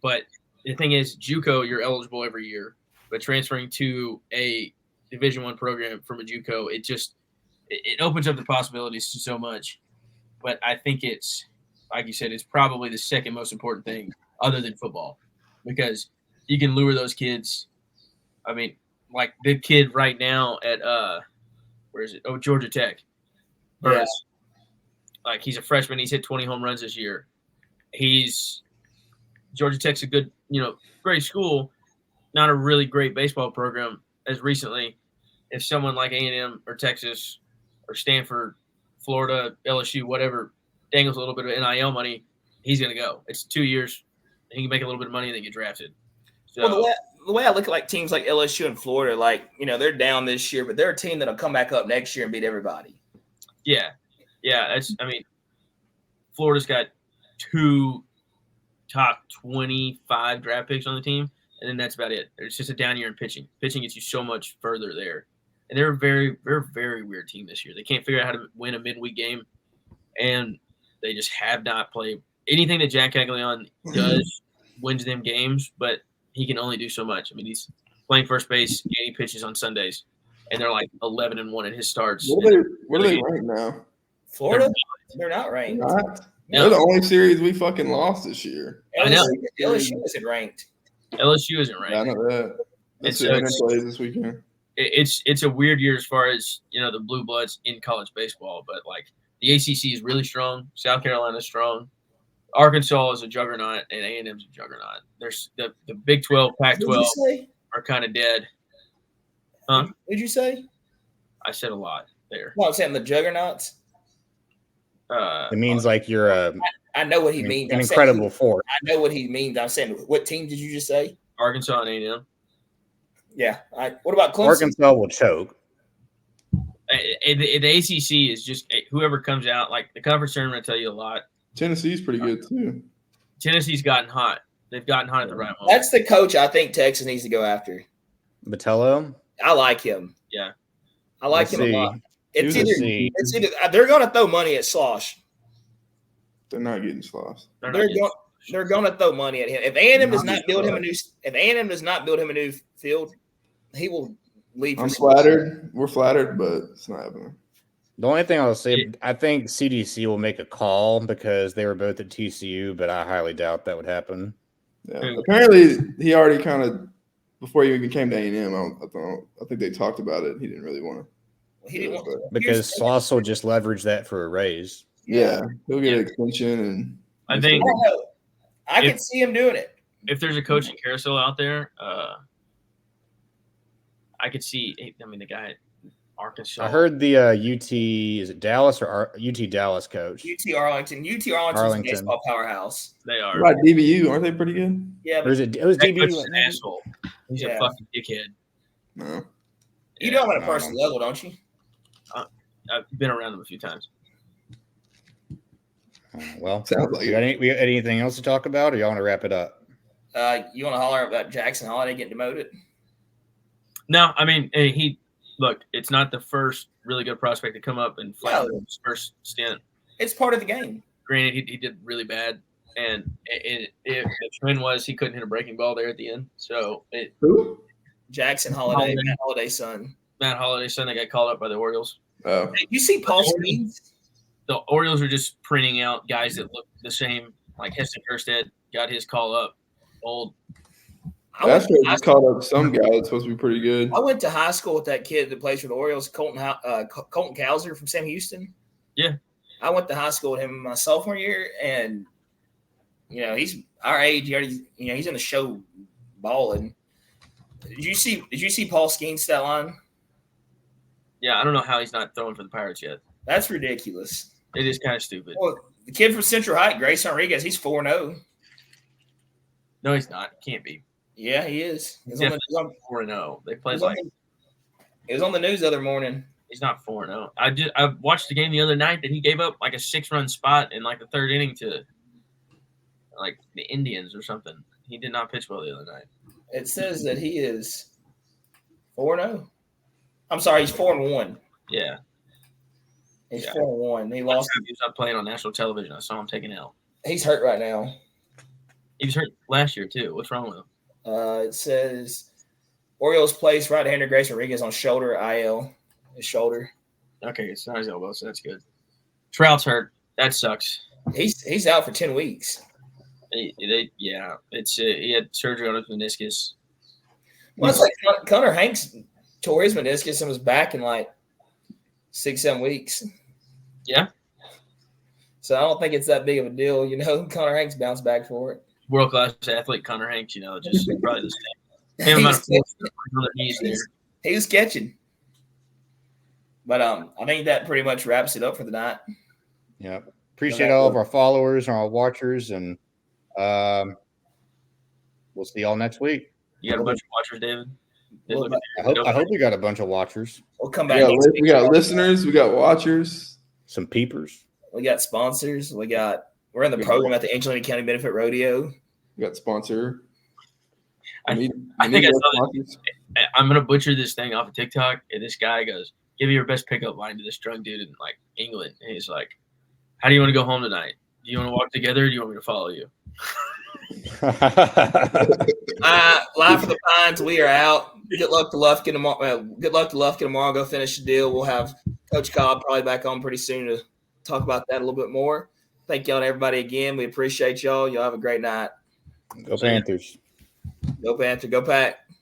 but the thing is, JUCO, you're eligible every year. But transferring to a Division I program from a JUCO, it opens up the possibilities to so much. But I think it's, like you said, it's probably the second most important thing other than football because you can lure those kids. Like the kid right now at where is it? Oh, Georgia Tech. Yeah. He's a freshman. He's hit 20 home runs this year. Georgia Tech's a good, great school, not a really great baseball program as recently. If someone like A&M or Texas or Stanford, Florida, LSU, whatever, dangles a little bit of NIL money, he's going to go. It's 2 years. He can make a little bit of money and then get drafted. So, the way I look at teams like LSU and Florida, they're down this year, but they're a team that'll come back up next year and beat everybody. Yeah. Florida's got 2 top 25 draft picks on the team, and then that's about it. It's just a down year in pitching. Pitching gets you so much further there. And they're a very, very, very weird team this year. They can't figure out how to win a midweek game, and they just have not played anything that Jack Caglione does wins them games, but he can only do so much. He's playing first base, and he pitches on Sundays, and they're 11-1 in his starts. What are they ranked now? Florida? They're not ranked. Not? They're the only series we fucking lost this year. I know. LSU isn't ranked. LSU isn't ranked. Yeah, I know that. It's plays this weekend. It's a weird year as far as the blue bloods in college baseball, but the ACC is really strong. South Carolina's strong. Arkansas is a juggernaut, and A&M's a juggernaut. There's the Big 12, Pac-12 are kind of dead. Huh? What did you say? I said a lot there. No, I'm saying the juggernauts. It means you're I know what he means. An incredible force. I know what he means. I'm saying, what team did you just say? Arkansas and A&M. Yeah. What about Clemson? Arkansas will choke. The ACC is just whoever comes out. The conference tournament will tell you a lot. Tennessee's pretty good too. Tennessee's gotten hot. They've gotten hot at the right moment. That's the coach I think Texas needs to go after. Vitello? I like him. Yeah. I like him a lot. It's either they're going to throw money at Slosh. They're not getting Slosh. They're going to throw money at him. If A&M does not build him a new field, he will leave. I'm flattered. We're flattered, but it's not happening. The only thing I'll say, I think CDC will make a call because they were both at TCU, but I highly doubt that would happen. Yeah. Apparently, he already kind of before he even came to A&M. I think they talked about it. He didn't really want to. He didn't want to. Because Sloss will just leverage that for a raise. Yeah, he'll get an extension, and I think I can see him doing it. If there's a coaching carousel out there, I could see. I mean, the guy at Arkansas. I heard the UT, is it Dallas or UT Dallas coach? UT Arlington. UT Arlington's a baseball powerhouse. They are. Right, DBU, aren't they pretty good? Yeah, or is it was DBU an asshole? He's a fucking dickhead. No, you know him on a personal level, don't you? I've been around him a few times. Well, sounds like we got anything else to talk about, or y'all want to wrap it up? You want to holler about Jackson Holiday getting demoted? No, I mean look. It's not the first really good prospect to come up and flat his first stint. It's part of the game. Granted, he did really bad, and the trend was he couldn't hit a breaking ball there at the end. So who? Jackson Holiday, Matt Holiday's son. Matt Holiday's son that got called up by the Orioles. Oh, you see Paul Skeens? The Orioles are just printing out guys that look the same. Like Heston Kjerstad got his call up. Old. That's what just called up some guy that's supposed to be pretty good. I went to high school with that kid that plays for the Orioles, Colton Cowser from Sam Houston. Yeah. I went to high school with him my sophomore year, and he's our age. He already, he's in the show balling. Did you see Paul Skeen's stat line? Yeah, I don't know how he's not throwing for the Pirates yet. That's ridiculous. It is kind of stupid. Well, the kid from Central Heights, Grayson Rodriguez, he's 4-0. No, he's not. Can't be. Yeah, he is. He's 4-0. They played it was on the news the other morning. He's not 4-0. I watched the game the other night that he gave up like a 6-run spot in like the third inning to like the Indians or something. He did not pitch well the other night. It says that he is 4-0. I'm sorry, he's 4-1. Yeah. He's 4-1. He lost. He was not playing on national television. I saw him taking out. He's hurt right now. He was hurt last year too. What's wrong with him? It says Orioles place right-hander Grayson Rodriguez on shoulder IL. His shoulder. Okay, it's not his elbow, so that's good. Trout's hurt. That sucks. He's out for 10 weeks. It's he had surgery on his meniscus. Well, it's like Connor Hanks tore his meniscus and was back in like 6-7 weeks. Yeah. So I don't think it's that big of a deal. Connor Hanks bounced back for it. World-class athlete Connor Hanks, just probably the same. He was catching. But I think that pretty much wraps it up for the night. Yeah. Appreciate all of our followers and our watchers, and we'll see y'all next week. You got a bunch of watchers, David? I hope we got a bunch of watchers. We'll come back. We got listeners. We got watchers. Some peepers. We got sponsors. We're in the program at the Angelina County Benefit Rodeo. We got sponsor. I think I saw this. I'm going to butcher this thing off of TikTok. And this guy goes, give me your best pickup line to this drunk dude in like England. And he's like, how do you want to go home tonight? Do you want to walk together or do you want me to follow you? Live for the Pines, we are out. Good luck to Lufkin tomorrow. Go finish the deal. We'll have Coach Cobb probably back on pretty soon to talk about that a little bit more. Thank y'all and everybody again. We appreciate y'all. Y'all have a great night. Go Panthers. Go Panther. Go Pack.